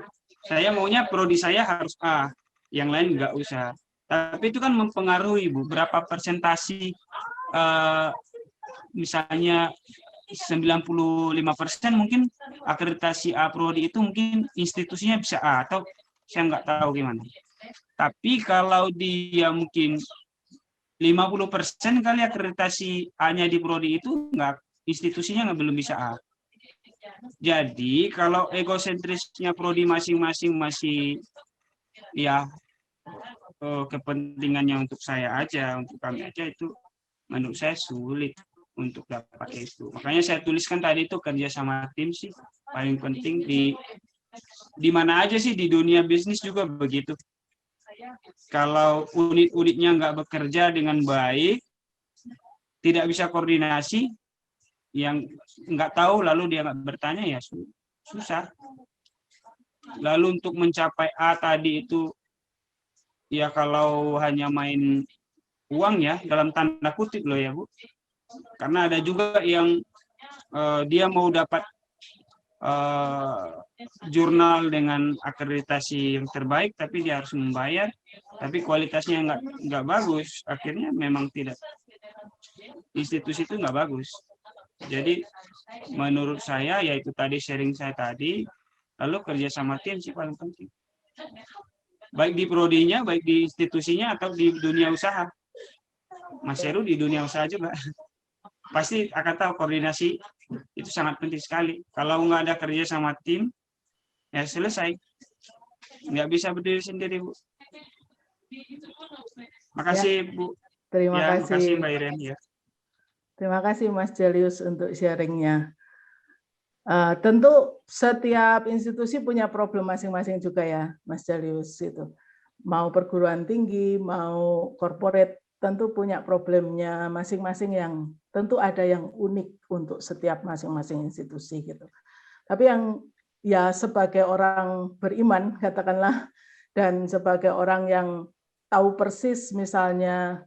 Saya maunya prodi saya harus A, yang lain nggak usah. Tapi itu kan mempengaruhi, Bu, berapa persentasi, misalnya 95% mungkin akreditasi A prodi itu mungkin institusinya bisa A, atau saya nggak tahu gimana. Tapi kalau dia mungkin 50% kali akreditasi A-nya di prodi itu institusinya belum bisa A. Jadi kalau egosentrisnya prodi masing-masing masih ya kepentingannya untuk saya aja, untuk kami aja, itu menurut saya sulit untuk dapat itu. Makanya saya tuliskan tadi itu kerja sama tim sih paling penting di mana aja sih, di dunia bisnis juga begitu. Kalau unit-unitnya nggak bekerja dengan baik, tidak bisa koordinasi, yang nggak tahu lalu dia nggak bertanya, ya susah. Lalu untuk mencapai A tadi itu, ya kalau hanya main uang ya, dalam tanda kutip loh ya Bu. Karena ada juga yang dia mau dapat jurnal dengan akreditasi yang terbaik, tapi dia harus membayar, tapi kualitasnya nggak bagus, akhirnya memang tidak, institusi itu nggak bagus. Jadi menurut saya yaitu tadi sharing saya tadi, lalu kerja sama tim sih paling penting. Baik di prodinya, baik di institusinya, atau di dunia usaha. Mas Heru di dunia usaha juga. Pasti akan tahu koordinasi itu sangat penting sekali. Kalau nggak ada kerja sama tim, ya selesai. Nggak bisa berdiri sendiri, Bu. Makasih, Bu. Terima kasih. Makasih, Mbak Iren. Ya. Terima kasih Mas Jelius untuk sharingnya. Tentu setiap institusi punya problem masing-masing juga ya, Mas Jelius itu. Mau perguruan tinggi, mau corporate, tentu punya problemnya masing-masing yang tentu ada yang unik untuk setiap masing-masing institusi gitu. Tapi yang ya sebagai orang beriman katakanlah, dan sebagai orang yang tahu persis misalnya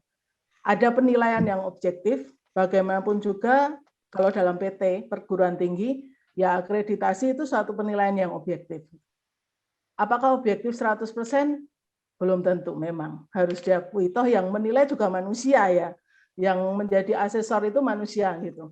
ada penilaian yang objektif, bagaimanapun juga kalau dalam PT perguruan tinggi ya akreditasi itu suatu penilaian yang objektif. Apakah objektif 100%? Belum tentu, memang harus diakui. Toh yang menilai juga manusia ya, yang menjadi asesor itu manusia gitu.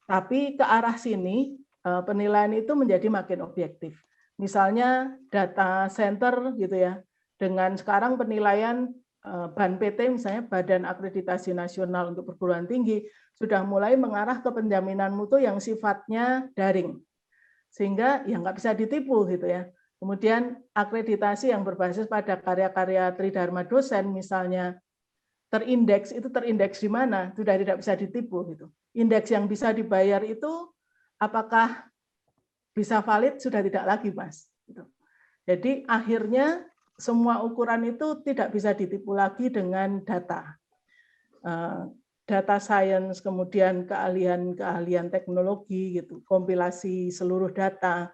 Tapi ke arah sini penilaian itu menjadi makin objektif. Misalnya data center gitu ya, dengan sekarang penilaian BAN PT misalnya Badan Akreditasi Nasional untuk Perguruan Tinggi sudah mulai mengarah ke penjaminan mutu yang sifatnya daring, sehingga ya nggak bisa ditipu gitu ya. Kemudian akreditasi yang berbasis pada karya-karya tridharma dosen misalnya terindeks, itu terindeks di mana? Sudah tidak bisa ditipu gitu. Indeks yang bisa dibayar itu apakah bisa valid? Sudah tidak lagi, Mas. Jadi akhirnya semua ukuran itu tidak bisa ditipu lagi dengan data. Data science, kemudian keahlian teknologi gitu, kompilasi seluruh data,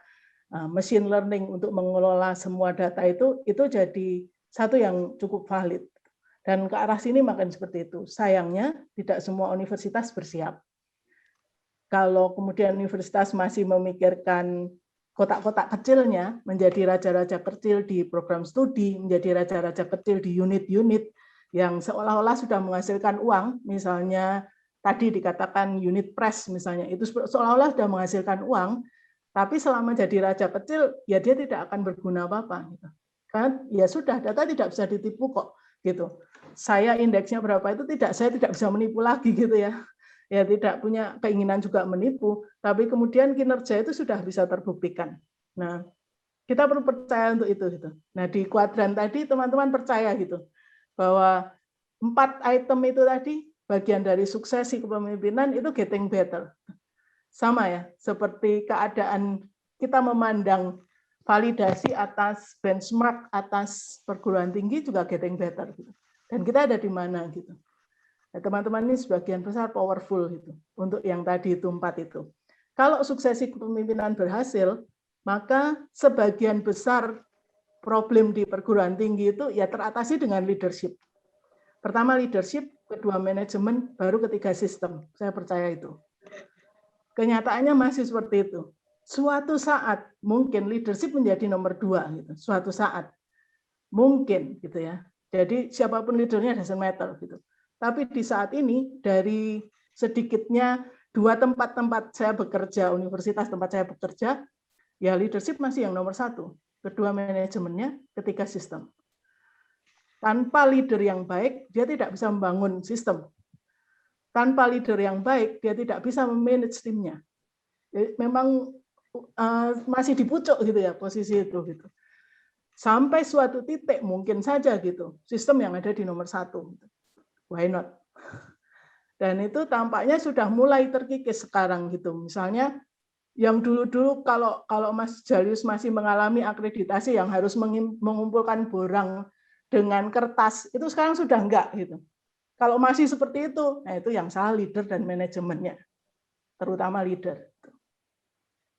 machine learning untuk mengelola semua data itu jadi satu yang cukup valid. Dan ke arah sini makin seperti itu. Sayangnya tidak semua universitas bersiap. Kalau kemudian universitas masih memikirkan kotak-kotak kecilnya, menjadi raja-raja kecil di program studi, menjadi raja-raja kecil di unit-unit yang seolah-olah sudah menghasilkan uang, misalnya tadi dikatakan unit press misalnya, itu seolah-olah sudah menghasilkan uang, tapi selama jadi raja kecil, ya dia tidak akan berguna apa-apa. Kan? Ya sudah, data tidak bisa ditipu kok. Gitu. Saya indeksnya berapa itu saya tidak bisa menipu lagi gitu ya. Ya tidak punya keinginan juga menipu, tapi kemudian kinerja itu sudah bisa terbuktikan. Nah, kita perlu percaya untuk itu gitu. Nah, di kuadran tadi teman-teman percaya gitu bahwa 4 item itu tadi bagian dari suksesi kepemimpinan itu getting better. Sama ya, seperti keadaan kita memandang validasi atas benchmark atas perguruan tinggi juga getting better gitu. Dan kita ada di mana gitu. Nah, teman-teman ini sebagian besar powerful gitu untuk yang tadi itu 4 itu. Kalau suksesi kepemimpinan berhasil, maka sebagian besar problem di perguruan tinggi itu ya teratasi dengan leadership. Pertama leadership, kedua manajemen, baru ketiga sistem. Saya percaya itu. Kenyataannya masih seperti itu. Suatu saat mungkin leadership menjadi nomor 2 gitu. Suatu saat mungkin gitu ya. Jadi siapapun leadernya doesn't matter gitu. Tapi di saat ini dari sedikitnya 2 tempat saya bekerja, universitas tempat saya bekerja, ya leadership masih yang nomor 1. Kedua manajemennya, ketiga sistem. Tanpa leader yang baik, dia tidak bisa membangun sistem. Tanpa leader yang baik, dia tidak bisa memanage timnya. Memang masih di pucuk gitu ya posisi itu gitu. Sampai suatu titik mungkin saja gitu, sistem yang ada di nomor 1. Why not? Dan itu tampaknya sudah mulai terkikis sekarang gitu. Misalnya yang dulu-dulu kalau Mas Jalius masih mengalami akreditasi yang harus mengumpulkan borang dengan kertas, itu sekarang sudah enggak gitu. Kalau masih seperti itu, nah itu yang salah leader dan manajemennya, terutama leader.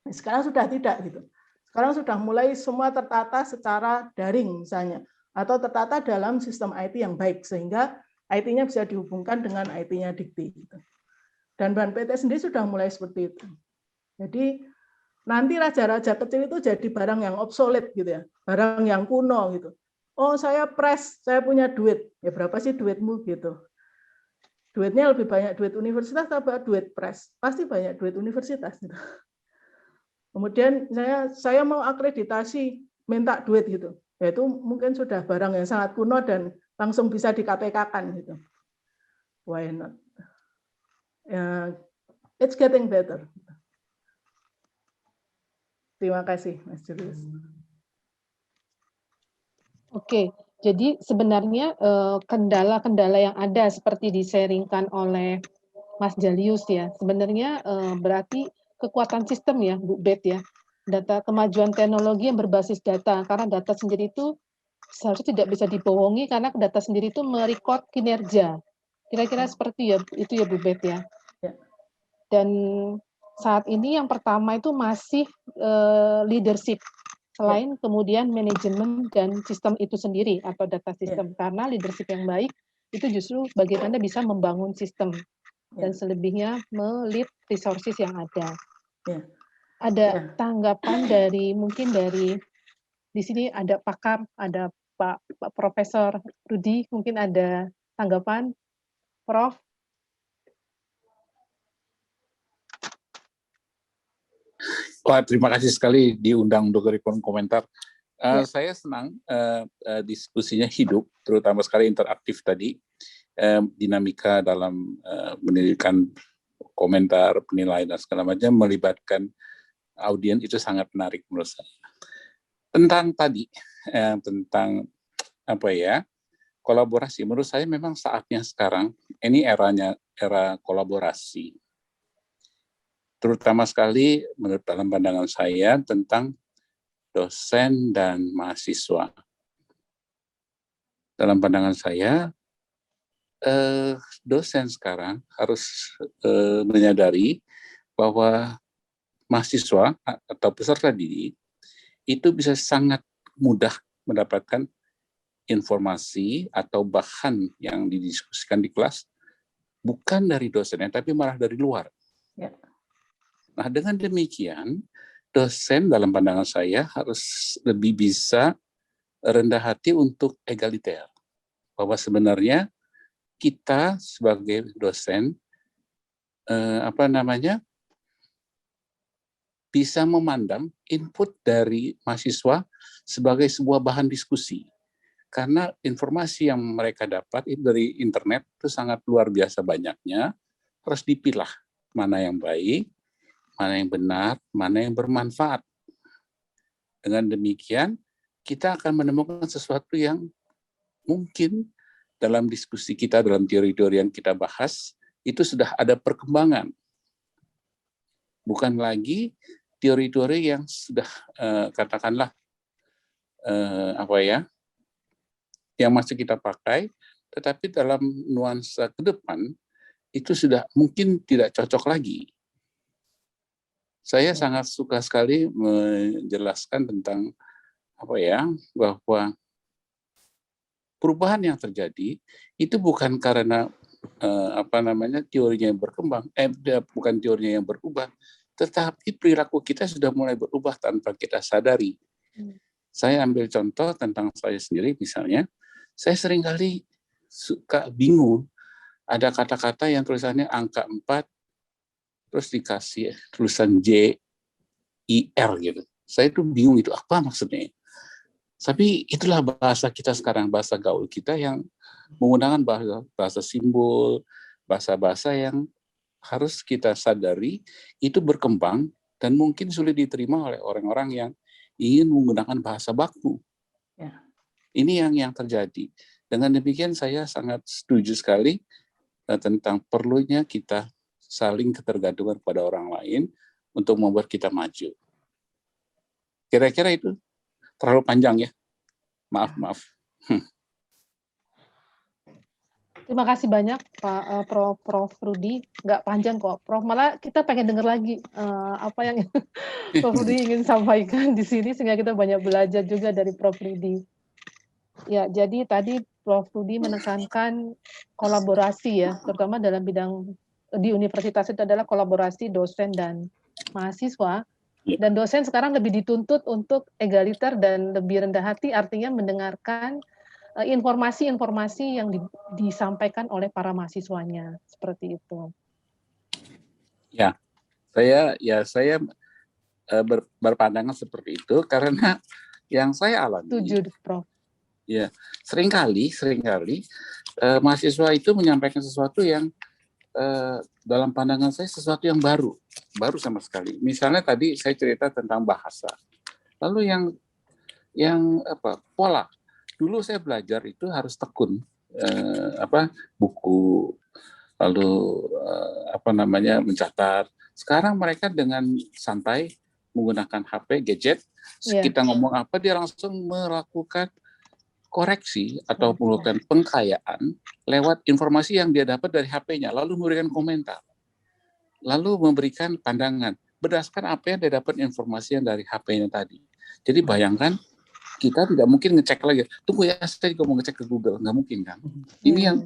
Nah, sekarang sudah tidak gitu. Sekarang sudah mulai semua tertata secara daring misalnya, atau tertata dalam sistem IT yang baik sehingga IT-nya bisa dihubungkan dengan IT-nya Dikti. Gitu. Dan Ban PT sendiri sudah mulai seperti itu. Jadi nanti raja-raja kecil itu jadi barang yang obsolete gitu ya, barang yang kuno gitu. Oh saya press, saya punya duit, ya berapa sih duitmu gitu. Duitnya lebih banyak duit universitas atau duit press? Pasti banyak duit universitas. Gitu. Kemudian saya mau akreditasi, minta duit gitu. Ya itu mungkin sudah barang yang sangat kuno dan langsung bisa di KPK-kan gitu. Why not? It's getting better. Terima kasih, Mas Julius. Oke, jadi sebenarnya kendala-kendala yang ada seperti di-sharingkan oleh Mas Jalius ya, sebenarnya berarti kekuatan sistem ya, Bu Bet ya, data kemajuan teknologi yang berbasis data, karena data sendiri itu seharusnya tidak bisa dibohongi karena data sendiri itu merekod kinerja. Kira-kira seperti ya, itu ya Bu Bet ya. Dan saat ini yang pertama itu masih leadership. Selain kemudian manajemen dan sistem itu sendiri atau data sistem, karena leadership yang baik itu justru bagaimana bisa membangun sistem dan selebihnya melit resources yang ada. Ada tanggapan dari mungkin dari di sini ada pakar, ada Pak Profesor Rudi, mungkin ada tanggapan, Prof. Wah, terima kasih sekali diundang untuk berikan komentar. Saya senang diskusinya hidup, terutama sekali interaktif tadi, dinamika dalam menirikan komentar, penilaian dan segala macam melibatkan audiens itu sangat menarik menurut saya. Tentang tadi, tentang apa ya, kolaborasi, menurut saya memang saatnya sekarang, ini era kolaborasi. Terutama sekali menurut dalam pandangan saya tentang dosen dan mahasiswa. Dalam pandangan saya, dosen sekarang harus menyadari bahwa mahasiswa atau peserta didik itu bisa sangat mudah mendapatkan informasi atau bahan yang didiskusikan di kelas bukan dari dosennya, tapi malah dari luar. Ya. Nah, dengan demikian, dosen dalam pandangan saya harus lebih bisa rendah hati untuk egaliter. Bahwa sebenarnya kita sebagai dosen, bisa memandang input dari mahasiswa sebagai sebuah bahan diskusi. Karena informasi yang mereka dapat itu dari internet itu sangat luar biasa banyaknya, harus dipilah mana yang baik, mana yang benar, mana yang bermanfaat. Dengan demikian, kita akan menemukan sesuatu yang mungkin dalam diskusi kita, dalam teori-teori yang kita bahas, itu sudah ada perkembangan. Bukan lagi teori-teori yang sudah, katakanlah, yang masih kita pakai, tetapi dalam nuansa ke depan, itu sudah mungkin tidak cocok lagi. Saya sangat suka sekali menjelaskan tentang bahwa perubahan yang terjadi itu bukan karena teorinya yang berkembang, bukan teorinya yang berubah, tetapi perilaku kita sudah mulai berubah tanpa kita sadari. Saya ambil contoh tentang saya sendiri, misalnya, saya seringkali suka bingung, ada kata-kata yang tulisannya angka 4, terus dikasih tulisan J, I, R gitu. Saya tuh bingung itu apa maksudnya. Tapi itulah bahasa kita sekarang, bahasa gaul kita yang menggunakan bahasa simbol, bahasa-bahasa yang harus kita sadari itu berkembang dan mungkin sulit diterima oleh orang-orang yang ingin menggunakan bahasa baku. Ya. Ini yang terjadi. Dengan demikian saya sangat setuju sekali tentang perlunya kita saling ketergantungan pada orang lain untuk membuat kita maju. Kira-kira itu terlalu panjang ya. Maaf. Terima kasih banyak Pak Prof. Rudi. Nggak panjang kok, Prof. Malah kita pengen dengar lagi apa yang Prof. Rudi ingin sampaikan di sini sehingga kita banyak belajar juga dari Prof. Rudi. Ya, jadi tadi Prof. Rudi menekankan kolaborasi ya, terutama dalam bidang di universitas itu adalah kolaborasi dosen dan mahasiswa. Dan dosen sekarang lebih dituntut untuk egaliter dan lebih rendah hati, artinya mendengarkan informasi-informasi yang disampaikan oleh para mahasiswanya, seperti itu. Ya, saya berpandangan seperti itu karena yang saya alami. Setuju, Prof. Ya, seringkali mahasiswa itu menyampaikan sesuatu yang dalam pandangan saya sesuatu yang baru sama sekali. Misalnya tadi saya cerita tentang bahasa. Lalu yang pola. Dulu saya belajar itu harus tekun buku, lalu mencatat. Sekarang mereka dengan santai menggunakan HP, gadget, kita ngomong apa dia langsung melakukan koreksi atau melakukan pengkayaan lewat informasi yang dia dapat dari HP-nya, lalu memberikan komentar, lalu memberikan pandangan berdasarkan apa yang dia dapat informasi yang dari HP-nya tadi. Jadi bayangkan kita tidak mungkin ngecek lagi, tunggu ya saya juga mau ngecek ke Google, nggak mungkin kan. Ini yang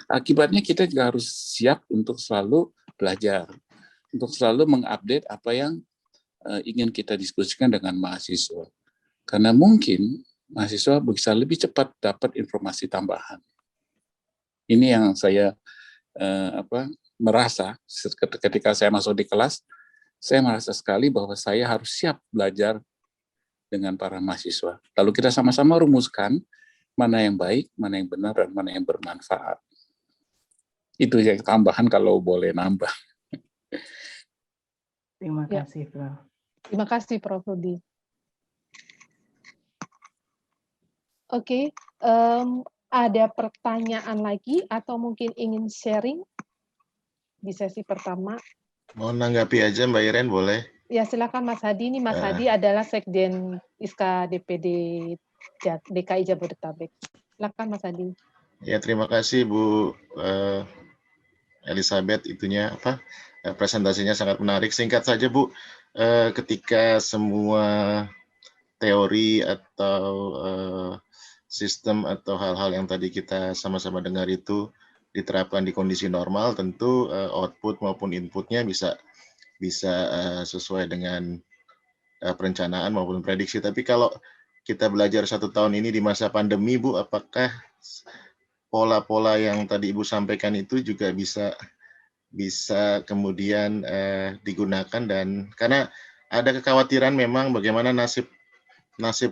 akibatnya kita juga harus siap untuk selalu belajar, untuk selalu mengupdate apa yang ingin kita diskusikan dengan mahasiswa. Karena mungkin mahasiswa bisa lebih cepat dapat informasi tambahan. Ini yang saya merasa ketika saya masuk di kelas, saya merasa sekali bahwa saya harus siap belajar dengan para mahasiswa. Lalu kita sama-sama rumuskan mana yang baik, mana yang benar, dan mana yang bermanfaat. Itu yang tambahan kalau boleh nambah. Terima kasih, Prof. Terima kasih, Prof. Rudi. Oke, ada pertanyaan lagi atau mungkin ingin sharing di sesi pertama? Mau nanggapi aja Mbak Iren, boleh? Ya, silakan Mas Hadi. Ini Mas Hadi adalah Sekjen ISKA DPD DKI Jabodetabek. Silakan Mas Hadi. Ya, terima kasih Bu Elizabeth, presentasinya sangat menarik. Singkat saja Bu, ketika semua teori atau sistem atau hal-hal yang tadi kita sama-sama dengar itu diterapkan di kondisi normal, tentu output maupun inputnya bisa sesuai dengan perencanaan maupun prediksi. Tapi kalau kita belajar 1 tahun ini di masa pandemi, Bu, apakah pola-pola yang tadi Ibu sampaikan itu juga bisa kemudian digunakan, dan karena ada kekhawatiran memang bagaimana nasib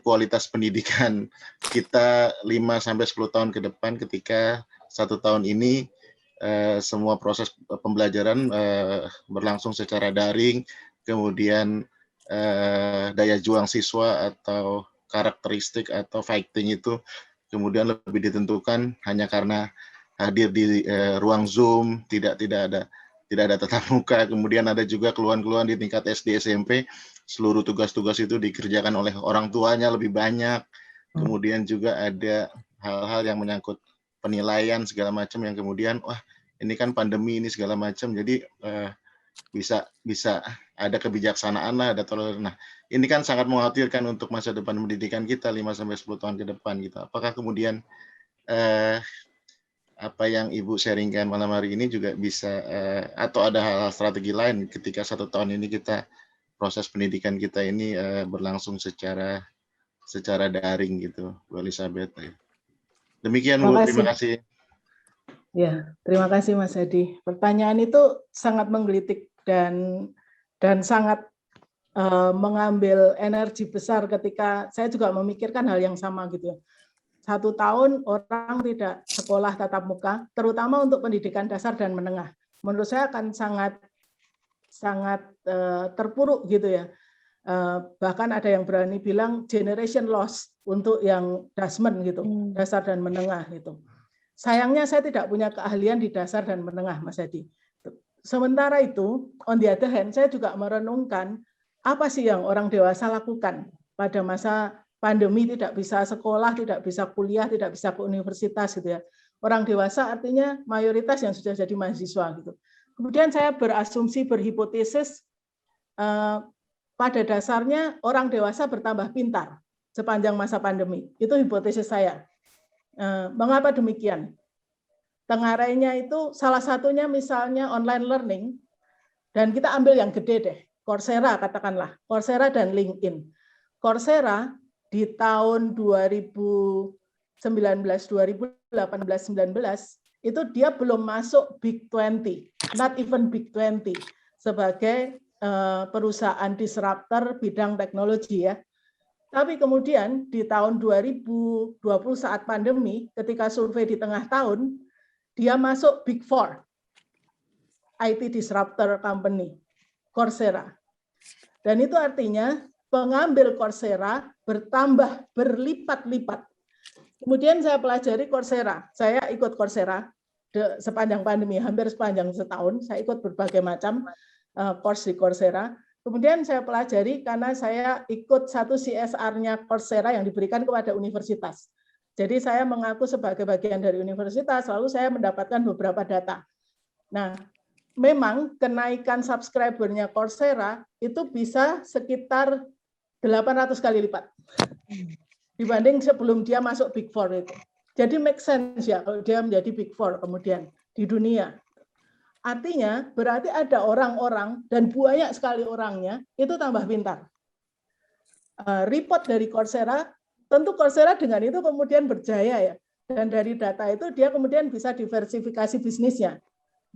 kualitas pendidikan kita 5-10 tahun ke depan ketika 1 tahun ini semua proses pembelajaran berlangsung secara daring, kemudian daya juang siswa atau karakteristik atau fighting itu kemudian lebih ditentukan hanya karena hadir di ruang Zoom, tidak ada tatap muka. Kemudian ada juga keluhan-keluhan di tingkat SD SMP, seluruh tugas-tugas itu dikerjakan oleh orang tuanya lebih banyak. Kemudian juga ada hal-hal yang menyangkut penilaian segala macam yang kemudian ini kan pandemi ini segala macam, jadi bisa ada kebijaksanaan lah, ada toleransi. Nah, ini kan sangat mengkhawatirkan untuk masa depan pendidikan kita 5-10 tahun ke depan gitu. Apakah kemudian apa yang Ibu sharingkan malam hari ini juga bisa atau ada hal-hal strategi lain ketika 1 tahun ini kita proses pendidikan kita ini berlangsung secara daring gitu, Bu Elizabeth. Demikian Bu, terima kasih. Ya, terima kasih Mas Hadi. Pertanyaan itu sangat menggelitik dan sangat mengambil energi besar ketika saya juga memikirkan hal yang sama gitu ya. 1 tahun orang tidak sekolah tatap muka, terutama untuk pendidikan dasar dan menengah. Menurut saya akan sangat terpuruk gitu ya. Bahkan ada yang berani bilang generation loss untuk yang dasmen gitu, dasar dan menengah gitu. Sayangnya saya tidak punya keahlian di dasar dan menengah, Mas Hadi. Sementara itu, on the other hand, saya juga merenungkan apa sih yang orang dewasa lakukan pada masa pandemi, tidak bisa sekolah, tidak bisa kuliah, tidak bisa ke universitas gitu ya. Orang dewasa artinya mayoritas yang sudah jadi mahasiswa gitu. Kemudian saya berasumsi, berhipotesis pada dasarnya orang dewasa bertambah pintar sepanjang masa pandemi. Itu hipotesis saya. Mengapa demikian? Tengarainya itu salah satunya misalnya online learning, dan kita ambil yang gede deh, Coursera katakanlah, Coursera dan LinkedIn. Coursera di tahun 2018-19 itu dia belum masuk Big 20, not even Big 20 sebagai perusahaan disruptor bidang teknologi ya. Tapi kemudian di tahun 2020 saat pandemi, ketika survei di tengah tahun, dia masuk Big 4, IT disruptor company, Coursera. Dan itu artinya pengambil Coursera bertambah berlipat-lipat. Kemudian saya pelajari Coursera. Saya ikut Coursera sepanjang pandemi, hampir sepanjang setahun. Saya ikut berbagai macam course di Coursera. Kemudian saya pelajari karena saya ikut satu CSR-nya Coursera yang diberikan kepada universitas. Jadi saya mengaku sebagai bagian dari universitas, lalu saya mendapatkan beberapa data. Nah, memang kenaikan subscribernya Coursera itu bisa sekitar 800 kali lipat dibanding sebelum dia masuk Big Four itu. Jadi make sense ya kalau dia menjadi Big Four kemudian di dunia. Artinya berarti ada orang-orang dan banyak sekali orangnya itu tambah pintar. Report dari Coursera, tentu Coursera dengan itu kemudian berjaya ya. Dan dari data itu dia kemudian bisa diversifikasi bisnisnya.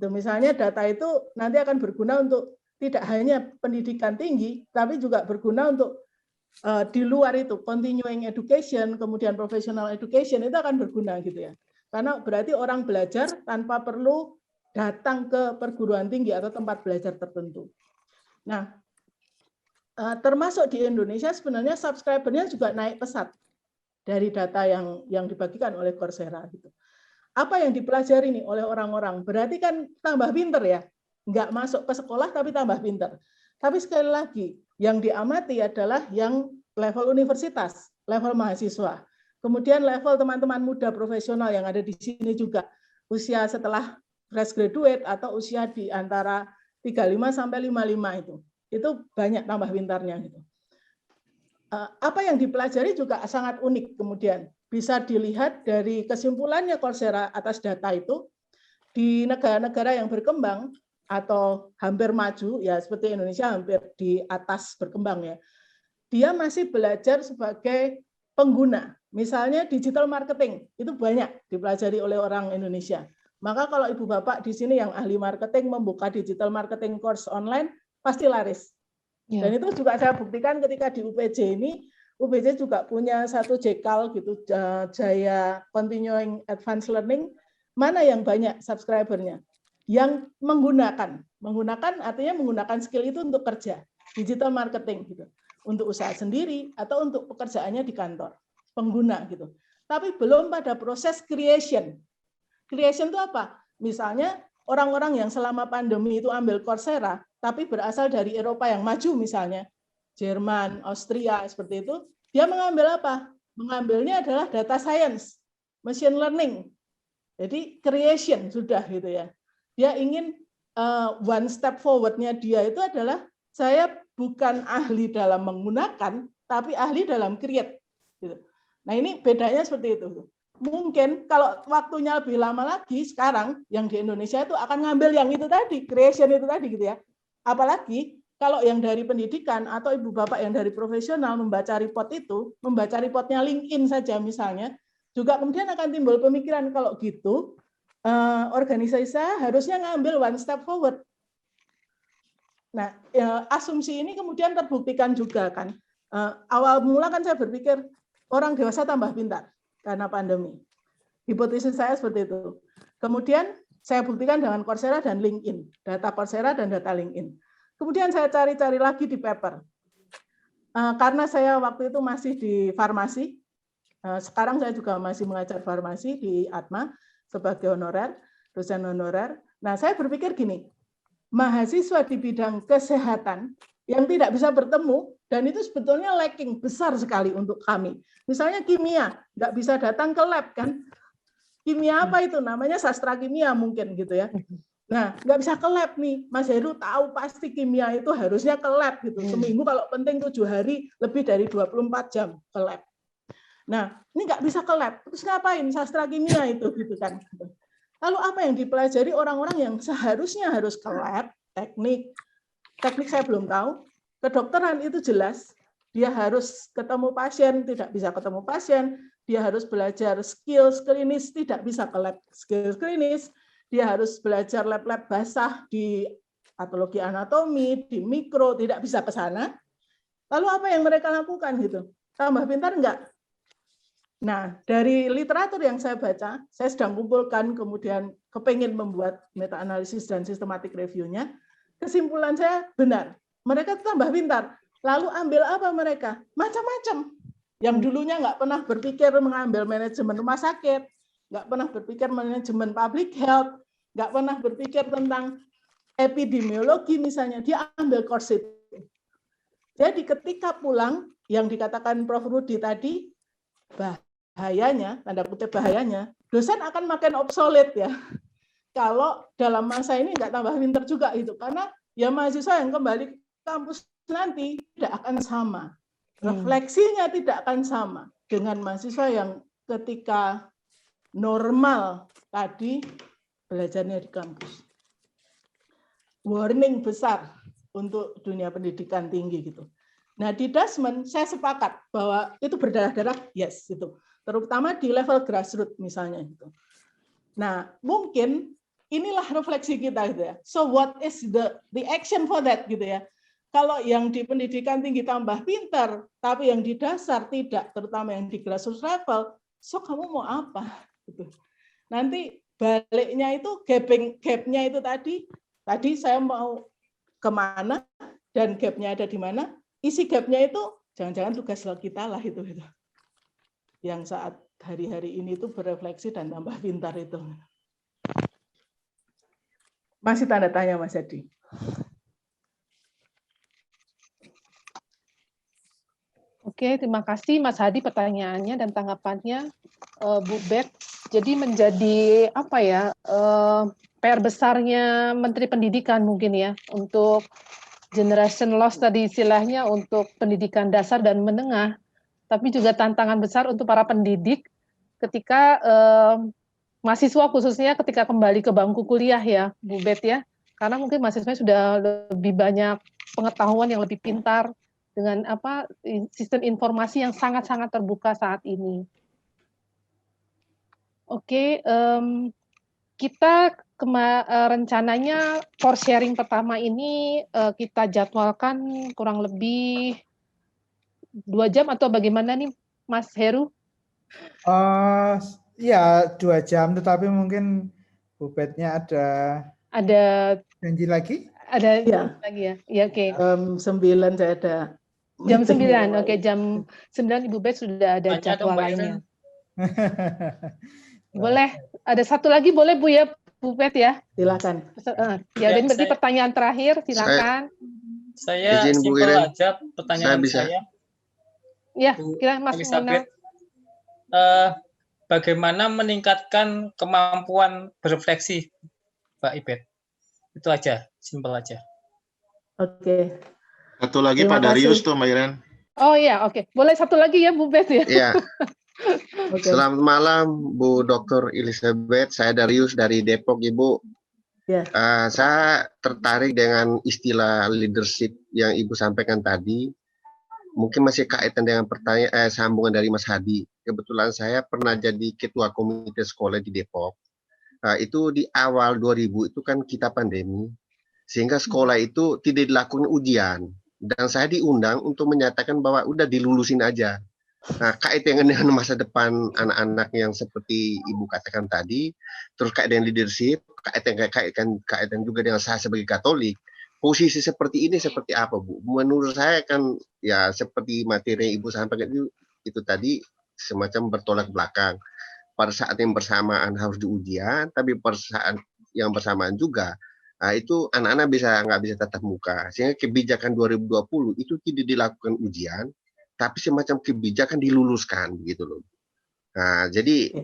Misalnya data itu nanti akan berguna untuk tidak hanya pendidikan tinggi, tapi juga berguna untuk di luar itu, continuing education, kemudian professional education, itu akan berguna gitu ya. Karena berarti orang belajar tanpa perlu datang ke perguruan tinggi atau tempat belajar tertentu. Nah, termasuk di Indonesia sebenarnya subscribernya juga naik pesat dari data yang dibagikan oleh Coursera gitu. Apa yang dipelajari nih oleh orang-orang? Berarti kan tambah pinter ya, nggak masuk ke sekolah tapi tambah pinter. Tapi sekali lagi, yang diamati adalah yang level universitas, level mahasiswa. Kemudian level teman-teman muda profesional yang ada di sini juga, usia setelah fresh graduate atau usia di antara 35 sampai 55 itu banyak tambah pintarnya gitu. Apa yang dipelajari juga sangat unik kemudian bisa dilihat dari kesimpulannya Coursera atas data itu di negara-negara yang berkembang atau hampir maju ya seperti Indonesia hampir di atas berkembang ya. Dia masih belajar sebagai pengguna. Misalnya digital marketing itu banyak dipelajari oleh orang Indonesia. Maka kalau ibu bapak di sini yang ahli marketing membuka digital marketing course online pasti laris. Dan itu juga saya buktikan ketika di UPJ ini, UPJ juga punya satu JKAL gitu, Jaya Continuing Advanced Learning, mana yang banyak subscribernya? Yang menggunakan artinya menggunakan skill itu untuk kerja, digital marketing gitu, untuk usaha sendiri atau untuk pekerjaannya di kantor, pengguna gitu. Tapi belum pada proses creation. Creation itu apa? Misalnya orang-orang yang selama pandemi itu ambil Coursera, tapi berasal dari Eropa yang maju misalnya, Jerman, Austria, seperti itu, dia mengambil apa? Mengambilnya adalah data science, machine learning. Jadi creation sudah gitu ya. Dia ingin one step forward-nya dia itu adalah saya bukan ahli dalam menggunakan, tapi ahli dalam create. Gitu. Nah ini bedanya seperti itu. mungkin kalau waktunya lebih lama lagi sekarang yang di Indonesia itu akan ngambil yang itu tadi, creation itu tadi gitu ya. Apalagi kalau yang dari pendidikan atau ibu bapak yang dari profesional membaca report itu, membaca reportnya LinkedIn saja misalnya, juga kemudian akan timbul pemikiran kalau gitu organisasi saya harusnya ngambil one step forward. Nah, asumsi ini kemudian terbuktikan juga kan. Awal mula kan saya berpikir orang dewasa tambah pintar karena pandemi. Hipotesis saya seperti itu. Kemudian saya buktikan dengan Coursera dan LinkedIn, data Coursera dan data LinkedIn. Kemudian saya cari-cari lagi di paper. Karena saya waktu itu masih di farmasi, sekarang saya juga masih mengajar farmasi di Atma sebagai honorer, dosen honorer. Nah, saya berpikir gini, mahasiswa di bidang kesehatan yang tidak bisa bertemu, dan itu sebetulnya lacking besar sekali untuk kami. Misalnya kimia, nggak bisa datang ke lab kan? Kimia apa itu? Namanya sastra kimia mungkin gitu ya. Nah, nggak bisa ke lab nih. Mas Heru tahu pasti kimia itu harusnya ke lab gitu. Seminggu kalau penting 7 hari, lebih dari 24 jam ke lab. Nah, ini nggak bisa ke lab. Terus ngapain sastra kimia itu gitu kan? Lalu apa yang dipelajari orang-orang yang seharusnya harus ke lab, teknik saya belum tahu, kedokteran itu jelas, dia harus ketemu pasien, tidak bisa ketemu pasien, dia harus belajar skills klinis, tidak bisa ke lab skills klinis, dia harus belajar lab-lab basah di patologi anatomi, di mikro, tidak bisa ke sana. Lalu apa yang mereka lakukan gitu? Tambah pintar enggak? Nah, dari literatur yang saya baca, saya sedang kumpulkan, kemudian kepingin membuat meta-analisis dan systematic review-nya, kesimpulan saya benar. Mereka tambah pintar. Lalu ambil apa mereka? Macam-macam. Yang dulunya nggak pernah berpikir mengambil manajemen rumah sakit, nggak pernah berpikir manajemen public health, nggak pernah berpikir tentang epidemiologi misalnya, dia ambil course itu. Jadi ketika pulang, yang dikatakan Prof. Rudi tadi, bahayanya, tanda kutip bahayanya, dosen akan makin obsolete ya. Kalau dalam masa ini nggak tambah pinter juga itu, karena ya mahasiswa yang kembali ke kampus nanti tidak akan sama. Refleksinya tidak akan sama dengan mahasiswa yang ketika normal tadi belajarnya di kampus. Warning besar untuk dunia pendidikan tinggi gitu. Nah, di Dasmen saya sepakat bahwa itu berdarah-darah, yes itu. Terutama di level grassroots misalnya gitu. Nah, mungkin inilah refleksi kita gitu ya. So what is the action for that gitu ya. Kalau yang di pendidikan tinggi tambah pintar, tapi yang di dasar tidak, terutama yang di grassroots level, so kamu mau apa? Gitu. Nanti baliknya itu gap-nya itu tadi saya mau kemana dan gap-nya ada di mana, isi gap-nya itu jangan-jangan tugas kita lah itu. Yang saat hari-hari ini itu berefleksi dan tambah pintar itu. Masih tanda tanya Mas Hadi. Oke, terima kasih Mas Hadi pertanyaannya dan tanggapannya, Bu Bet. Jadi menjadi apa ya, PR besarnya Menteri Pendidikan mungkin ya, untuk generation loss tadi istilahnya untuk pendidikan dasar dan menengah, tapi juga tantangan besar untuk para pendidik ketika mahasiswa khususnya ketika kembali ke bangku kuliah ya, Bu Bet ya, karena mungkin mahasiswa sudah lebih banyak pengetahuan yang lebih pintar, dengan apa sistem informasi yang sangat-sangat terbuka saat ini. Oke, kita rencananya for sharing pertama ini kita jadwalkan kurang lebih 2 jam atau bagaimana nih, Mas Heru? Ya 2 jam, tetapi mungkin Bu Bet-nya ada janji lagi? Ada ya. Lagi ya? Ya oke. 9 saya ada. Jam 9, oke, jam 9 Ibu Bet sudah ada jadwal lainnya. Boleh, ada satu lagi boleh Bu ya, Bu Bet ya? Silakan. Ya, dan berarti pertanyaan terakhir, silakan. Saya simpel aja pertanyaan saya. Ya, kira Mas Elizabeth. Bagaimana meningkatkan kemampuan berefleksi, Mbak Ibet? Itu aja, simpel aja. Oke. Satu lagi Pak Darius tuh Mbak Iren. Oh iya, oke. Boleh satu lagi ya Bu Bet ya? Iya. Oke. Selamat malam Bu Dr. Elizabeth, saya Darius dari Depok Ibu. Ya. Saya tertarik dengan istilah leadership yang Ibu sampaikan tadi. Mungkin masih kaitan dengan pertanyaan sambungan dari Mas Hadi. Kebetulan saya pernah jadi ketua komite sekolah di Depok. Itu di awal 2000 itu kan kita pandemi, sehingga sekolah itu tidak dilakukan ujian. Dan saya diundang untuk menyatakan bahwa udah dilulusin aja. Nah, kaitan dengan masa depan anak-anak yang seperti Ibu katakan tadi, terus kaitan leadership, kaitan juga dengan saya sebagai Katolik. Posisi seperti ini seperti apa, Bu? Menurut saya kan ya seperti materi yang Ibu sampaikan itu tadi semacam bertolak belakang. Pada saat yang bersamaan harus diujian, tapi pada saat yang bersamaan juga itu anak-anak nggak bisa tatap muka. Sehingga kebijakan 2020 itu tidak dilakukan ujian, tapi semacam kebijakan diluluskan gitu loh. Nah, jadi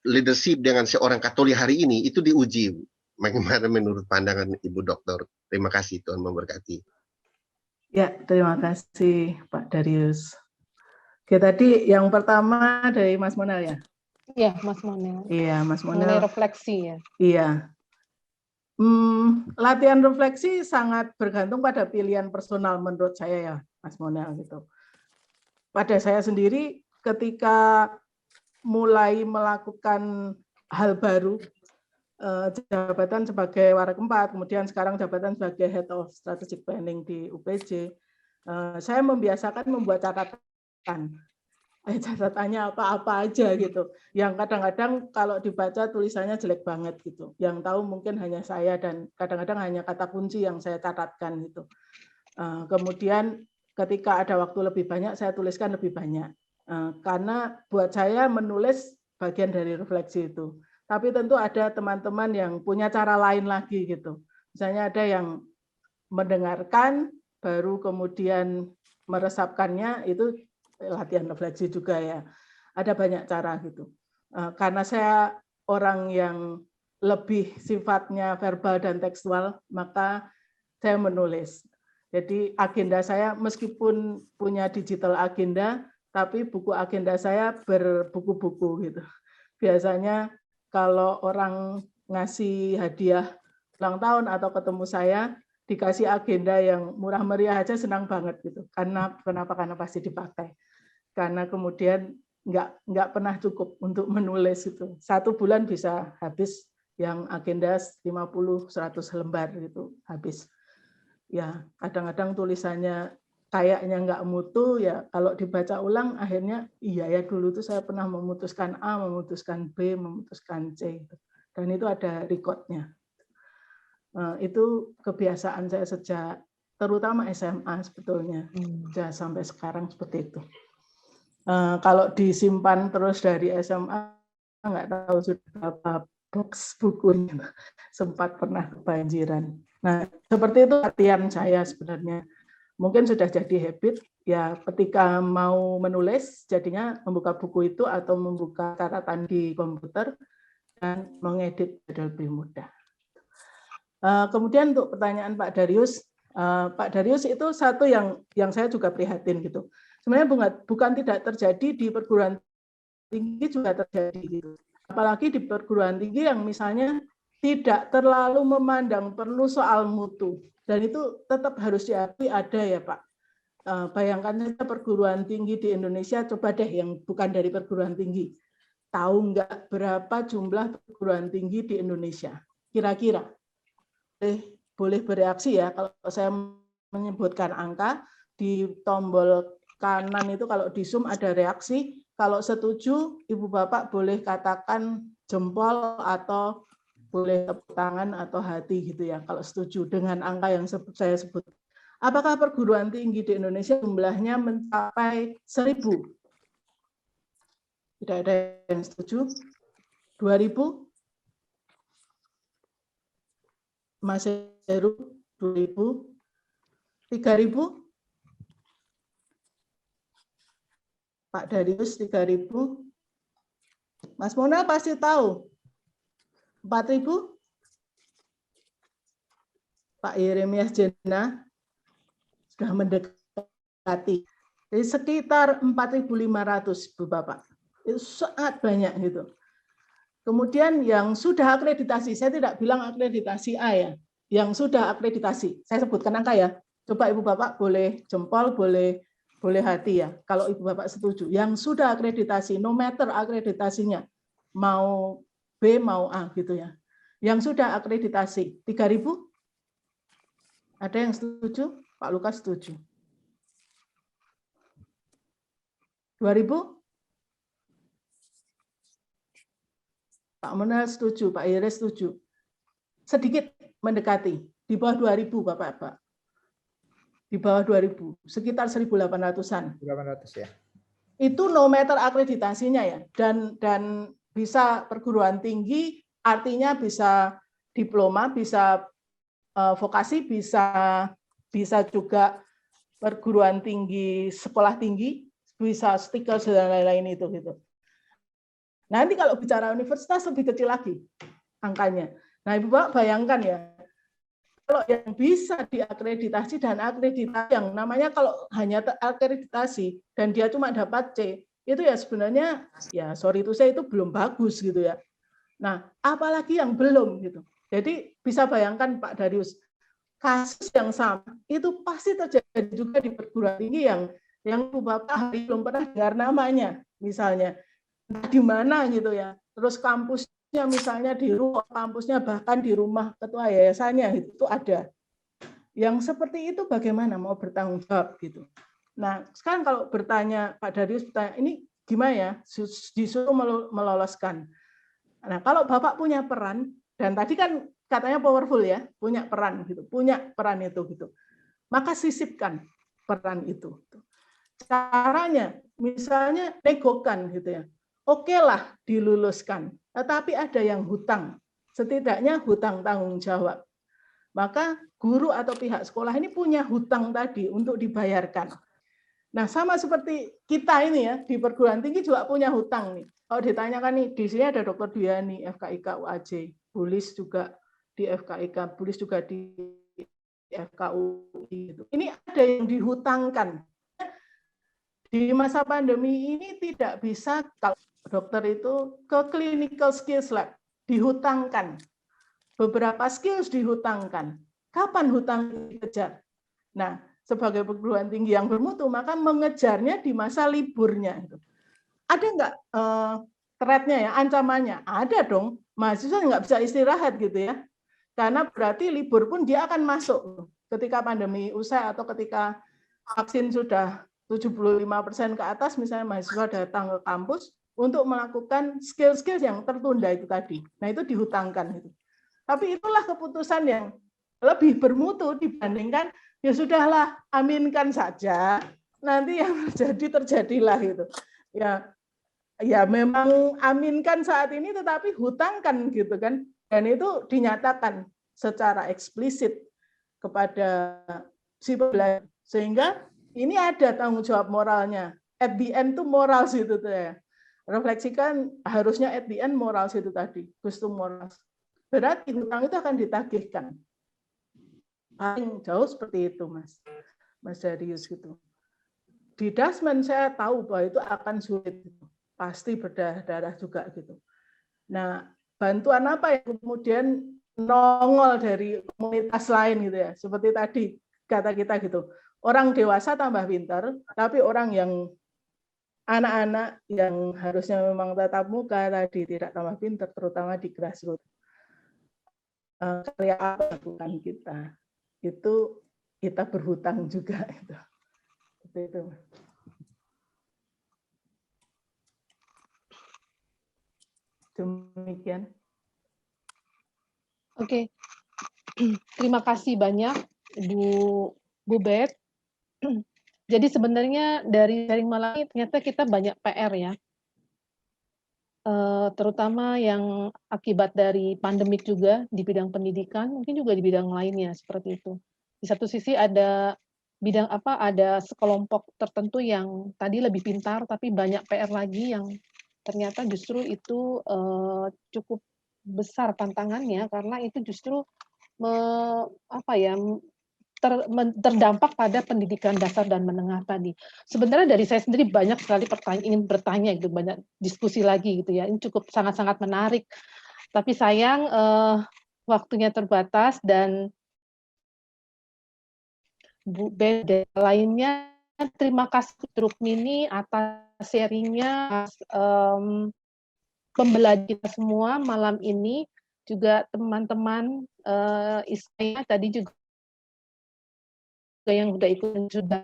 leadership dengan seorang Katolik hari ini itu diuji. Bagaimana menurut pandangan Ibu Dokter? Terima kasih, Tuhan memberkati. Ya, terima kasih Pak Darius. Oke, tadi yang pertama dari Mas Monel ya? Iya, Mas Monel. Iya, Mas Mengenai Monel. refleksi ya. Iya. Latihan refleksi sangat bergantung pada pilihan personal menurut saya ya, Mas Monel gitu. Pada saya sendiri ketika mulai melakukan hal baru, jabatan sebagai Warekempat, kemudian sekarang jabatan sebagai Head of Strategic Planning di UPJ, saya membiasakan membuat catatan. Catatannya apa-apa aja gitu. Yang kadang-kadang kalau dibaca tulisannya jelek banget gitu. Yang tahu mungkin hanya saya dan kadang-kadang hanya kata kunci yang saya catatkan gitu. Kemudian ketika ada waktu lebih banyak, saya tuliskan lebih banyak. Karena buat saya menulis bagian dari refleksi itu. Tapi tentu ada teman-teman yang punya cara lain lagi gitu. Misalnya ada yang mendengarkan, baru kemudian meresapkannya, itu latihan refleksi juga ya. Ada banyak cara gitu. Karena saya orang yang lebih sifatnya verbal dan tekstual, maka saya menulis. Jadi agenda saya meskipun punya digital agenda, tapi buku agenda saya berbuku-buku gitu. Biasanya kalau orang ngasih hadiah ulang tahun atau ketemu saya, dikasih agenda yang murah meriah aja senang banget gitu. Kenapa? Karena pasti dipakai. Karena kemudian nggak pernah cukup untuk menulis itu. 1 bulan bisa habis yang agenda 50-100 lembar gitu habis. Ya kadang-kadang tulisannya kayaknya nggak mutu ya, kalau dibaca ulang akhirnya iya ya dulu tuh saya pernah memutuskan A, memutuskan B, memutuskan C, dan itu ada recordnya. Itu kebiasaan saya sejak terutama SMA sebetulnya, sampai sekarang seperti itu. Kalau disimpan terus dari SMA nggak tahu sudah berapa box bukunya, sempat pernah kebanjiran. Nah seperti itu latihan saya sebenarnya. Mungkin sudah jadi habit, ya ketika mau menulis, jadinya membuka buku itu atau membuka catatan di komputer dan mengedit jadi lebih mudah. Kemudian untuk pertanyaan Pak Darius itu satu yang saya juga prihatin gitu. Sebenarnya bukan tidak terjadi di perguruan tinggi juga terjadi gitu. Apalagi di perguruan tinggi yang misalnya tidak terlalu memandang perlu soal mutu. Dan itu tetap harus diakui ada ya Pak. Bayangkan saja perguruan tinggi di Indonesia, coba deh yang bukan dari perguruan tinggi. Tahu nggak berapa jumlah perguruan tinggi di Indonesia? Kira-kira. Boleh bereaksi ya, kalau saya menyebutkan angka, di tombol kanan itu kalau di Zoom ada reaksi. Kalau setuju, Ibu Bapak boleh katakan jempol atau boleh tepuk tangan atau hati gitu ya kalau setuju dengan angka yang saya sebut. Apakah perguruan tinggi di Indonesia jumlahnya mencapai 1.000? Tidak ada yang setuju. 2.000? Mas Heru 2.000? 3.000? Pak Darius 3.000? Mas Monel pasti tahu. 4.000? Pak Yeremias Jena sudah mendekati. Jadi sekitar 4.500, Bu Bapak. itu sangat banyak gitu. Kemudian yang sudah akreditasi, saya tidak bilang akreditasi A ya, yang sudah akreditasi, saya sebutkan angka ya. Coba Ibu Bapak boleh jempol, boleh hati ya. Kalau Ibu Bapak setuju, yang sudah akreditasi, no matter akreditasinya, mau B mau A gitu ya. Yang sudah akreditasi 3.000, ada yang setuju? Pak Lukas setuju. 2.000? Pak Menal setuju, Pak Iris setuju. Sedikit mendekati, di bawah 2.000 Bapak-Bapak. Di bawah 2.000, sekitar 1.800-an. 800 ya. Itu no matter akreditasinya ya. Dan bisa perguruan tinggi, artinya bisa diploma, bisa vokasi, bisa juga perguruan tinggi, sekolah tinggi, bisa stiker dan lain-lain itu gitu. Nanti kalau bicara universitas lebih kecil lagi angkanya. Nah, Ibu Bapak bayangkan ya, kalau yang bisa diakreditasi dan akreditasi yang namanya kalau hanya akreditasi dan dia cuma dapat C, itu ya sebenarnya ya sorry itu saya itu belum bagus gitu ya. Nah, apalagi yang belum gitu. Jadi bisa bayangkan Pak Darius, kasus yang sama itu pasti terjadi juga di perguruan tinggi yang Ibu Bapak belum pernah dengar namanya misalnya. Di mana gitu ya, terus kampusnya misalnya di rumah kampusnya bahkan di rumah ketua yayasannya itu ada. Yang seperti itu bagaimana mau bertanggung jawab gitu. Nah sekarang kalau bertanya Pak Darius bertanya ini gimana ya disuruh meloloskan. Nah kalau Bapak punya peran dan tadi kan katanya powerful ya punya peran gitu, punya peran itu gitu, maka sisipkan peran itu. Caranya misalnya negokan gitu ya. Oke lah diluluskan, tetapi ada yang hutang, setidaknya hutang tanggung jawab. Maka guru atau pihak sekolah ini punya hutang tadi untuk dibayarkan. Nah sama seperti kita ini ya, di perguruan tinggi juga punya hutang nih. Kalau ditanyakan nih, di sini ada Dr. Dwiani, FKIK UAJ, Bulis juga di FKIK, Bulis juga di FKUI. Ini ada yang dihutangkan. Di masa pandemi ini tidak bisa kalau dokter itu ke clinical skills lab, dihutangkan. Beberapa skills dihutangkan. Kapan hutang dikejar? Nah, sebagai perguruan tinggi yang bermutu, maka mengejarnya di masa liburnya. Ada nggak threat-nya ya, ancamannya? Ada dong, mahasiswa nggak bisa istirahat gitu ya. Karena berarti libur pun dia akan masuk ketika pandemi usai atau ketika vaksin sudah 75% ke atas, misalnya mahasiswa datang ke kampus, untuk melakukan skill-skill yang tertunda itu tadi. Nah, itu dihutangkan. Tapi itulah keputusan yang lebih bermutu dibandingkan, ya sudahlah, aminkan saja, nanti yang terjadilah gitu. Ya memang aminkan saat ini, tetapi hutangkan gitu kan. Dan itu dinyatakan secara eksplisit kepada si pembelajar. Sehingga ini ada tanggung jawab moralnya. At the end itu moral situ tuh ya. Refleksikan harusnya at the end moral situ tadi, custom moral. Berarti hutang itu akan ditagihkan. Paling jauh seperti itu, Mas Darius gitu. Di Dasman saya tahu bahwa itu akan sulit, pasti berdarah-darah juga gitu. Nah, bantuan apa yang kemudian nongol dari komunitas lain gitu ya, seperti tadi kata kita gitu. Orang dewasa tambah pintar, tapi orang yang anak-anak yang harusnya memang tatap muka tadi tidak tambah pintar, terutama di grassroots. Karya apa bukan kita? Itu kita berhutang juga itu. Seperti itu. Demikian. Oke. Terima kasih banyak Bu Bet. Jadi sebenarnya dari sharing malam ini ternyata kita banyak PR ya. Terutama yang akibat dari pandemik juga di bidang pendidikan, mungkin juga di bidang lainnya seperti itu. Di satu sisi ada bidang ada sekelompok tertentu yang tadi lebih pintar, tapi banyak PR lagi yang ternyata justru itu cukup besar tantangannya karena itu justru terdampak pada pendidikan dasar dan menengah tadi. Sebenarnya dari saya sendiri banyak sekali ingin bertanya gitu, banyak diskusi lagi gitu ya. Ini cukup sangat-sangat menarik. Tapi sayang waktunya terbatas dan Bu Beda lainnya, terima kasih Rukmini atas sharingnya, pembelajaran kita semua malam ini, juga teman-teman ISKA tadi juga yang sudah ikut juga.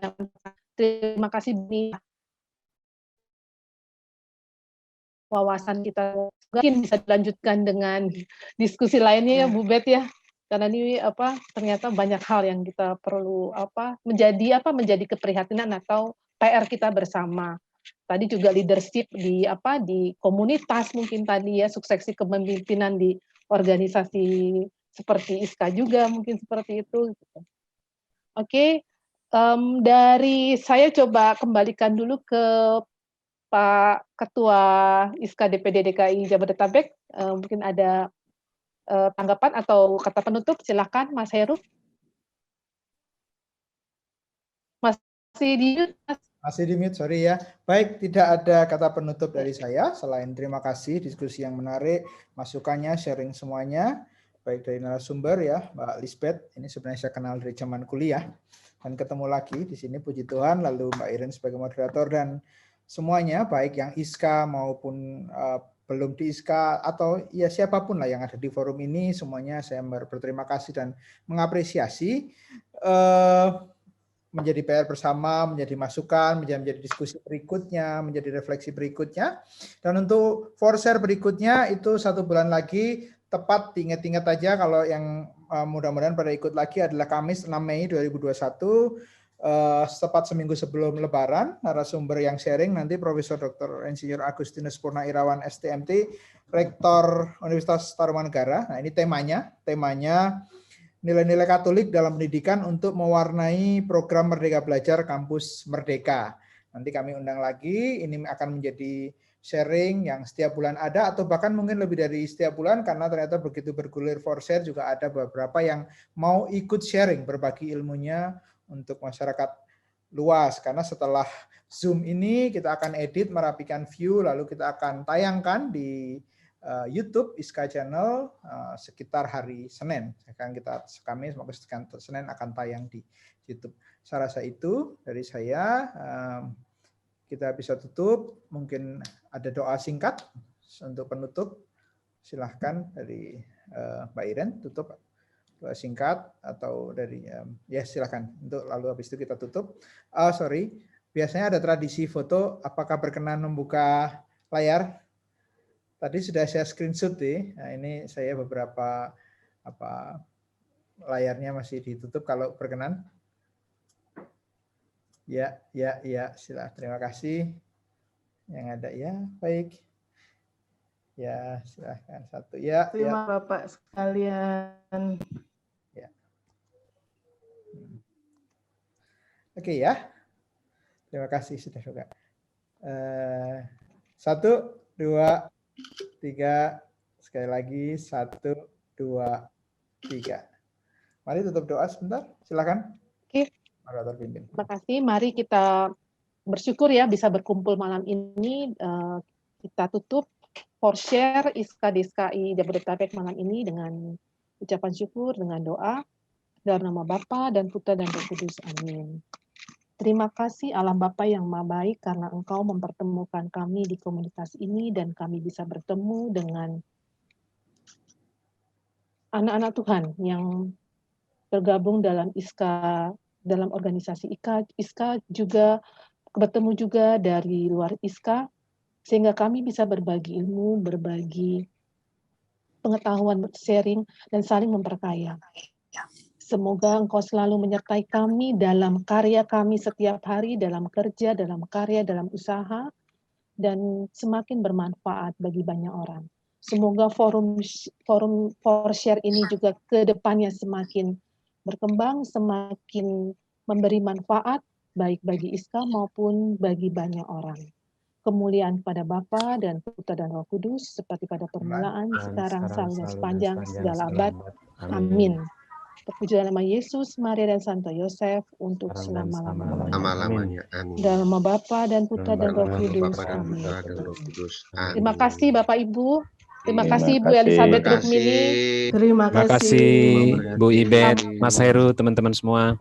Terima kasih Bini. Wawasan kita mungkin bisa dilanjutkan dengan diskusi lainnya ya Bu Bet ya. Karena ini ternyata banyak hal yang kita perlu menjadi keprihatinan atau PR kita bersama. Tadi juga leadership di komunitas mungkin tadi ya, suksesi kepemimpinan di organisasi seperti ISKA juga mungkin seperti itu. Oke, dari saya coba kembalikan dulu ke Pak Ketua ISKA DPD DKI Jabodetabek, mungkin ada tanggapan atau kata penutup, silakan Mas Heru. Masih di mute, Mas. Masih di mute, sorry ya. Baik, tidak ada kata penutup dari saya, selain terima kasih diskusi yang menarik, masukannya, sharing semuanya, baik dari narasumber ya, Mbak Lisbeth, ini sebenarnya saya kenal dari zaman kuliah, dan ketemu lagi di sini, puji Tuhan, lalu Mbak Iren sebagai moderator, dan semuanya, baik yang ISKA maupun belum di ISKA, atau ya siapapun lah yang ada di forum ini, semuanya saya berterima kasih dan mengapresiasi menjadi PR bersama, menjadi masukan, menjadi diskusi berikutnya, menjadi refleksi berikutnya. Dan untuk for-share berikutnya itu 1 bulan lagi, tepat diingat-ingat aja kalau yang mudah-mudahan pada ikut lagi adalah Kamis 6 Mei 2021, tepat seminggu sebelum Lebaran. Narasumber yang sharing nanti Profesor Dr. Insinyur Agustinus Purna Irawan STMT, Rektor Universitas Tarumanegara. Nah ini temanya nilai-nilai Katolik dalam pendidikan untuk mewarnai program Merdeka Belajar Kampus Merdeka. Nanti kami undang lagi, ini akan menjadi sharing yang setiap bulan ada, atau bahkan mungkin lebih dari setiap bulan, karena ternyata begitu bergulir for share juga ada beberapa yang mau ikut sharing, berbagi ilmunya untuk masyarakat luas. Karena setelah Zoom ini kita akan edit, merapikan view, lalu kita akan tayangkan di YouTube ISKA Channel sekitar hari Senin. Kami semoga Senin akan tayang di YouTube. Saya rasa itu dari saya. Kita bisa tutup. Mungkin ada doa singkat untuk penutup. Silahkan dari Mbak Iren tutup doa singkat, atau dari ya silahkan. Untuk lalu habis itu kita tutup. Biasanya ada tradisi foto. Apakah berkenan membuka layar? Tadi sudah saya screenshot deh. Nah, ini saya beberapa layarnya masih ditutup kalau berkenan. Ya, silakan. Terima kasih. Yang ada ya, baik. Ya, silahkan satu. Ya, terima Bapak sekalian. Ya. Oke ya. Terima kasih sudah juga. 1, 2, 3, sekali lagi 1, 2, 3. Mari tutup doa sebentar, silakan. Oke. Terima kasih. Mari kita bersyukur ya bisa berkumpul malam ini. Kita tutup for share ISKA DKI Jabodetabek malam ini dengan ucapan syukur, dengan doa dalam nama Bapa dan Putra dan Roh Kudus. Amin. Terima kasih Allah Bapa yang Maha Baik karena Engkau mempertemukan kami di komunitas ini dan kami bisa bertemu dengan anak-anak Tuhan yang bergabung dalam ISKA, dalam organisasi ISKA juga bertemu juga dari luar ISKA, sehingga kami bisa berbagi ilmu, berbagi pengetahuan, sharing, dan saling memperkaya. Semoga Engkau selalu menyertai kami dalam karya kami setiap hari, dalam kerja, dalam karya, dalam usaha, dan semakin bermanfaat bagi banyak orang. Semoga forum for share ini juga ke depannya semakin berkembang, semakin memberi manfaat, baik bagi ISKA maupun bagi banyak orang. Kemuliaan pada Bapa dan Putra dan Roh Kudus, seperti pada permulaan, sekarang, selalu, sepanjang segala abad. Amin. Terpujilah nama Yesus, Maria, dan Santo Yosef untuk selama-lamanya. Lama-lamanya. Amin. Dalam nama Bapa dan Putra dan Roh Dalam nama Kudus. Bapa dan Amin. Putra dan Roh Kudus. Amin. Terima kasih Bapak Ibu. Terima Terima kasih Bu kasih. Elizabeth Terima Rukmini. kasih. Terima Terima kasih. kasih Bu Ibet, Mas Heru, teman-teman semua.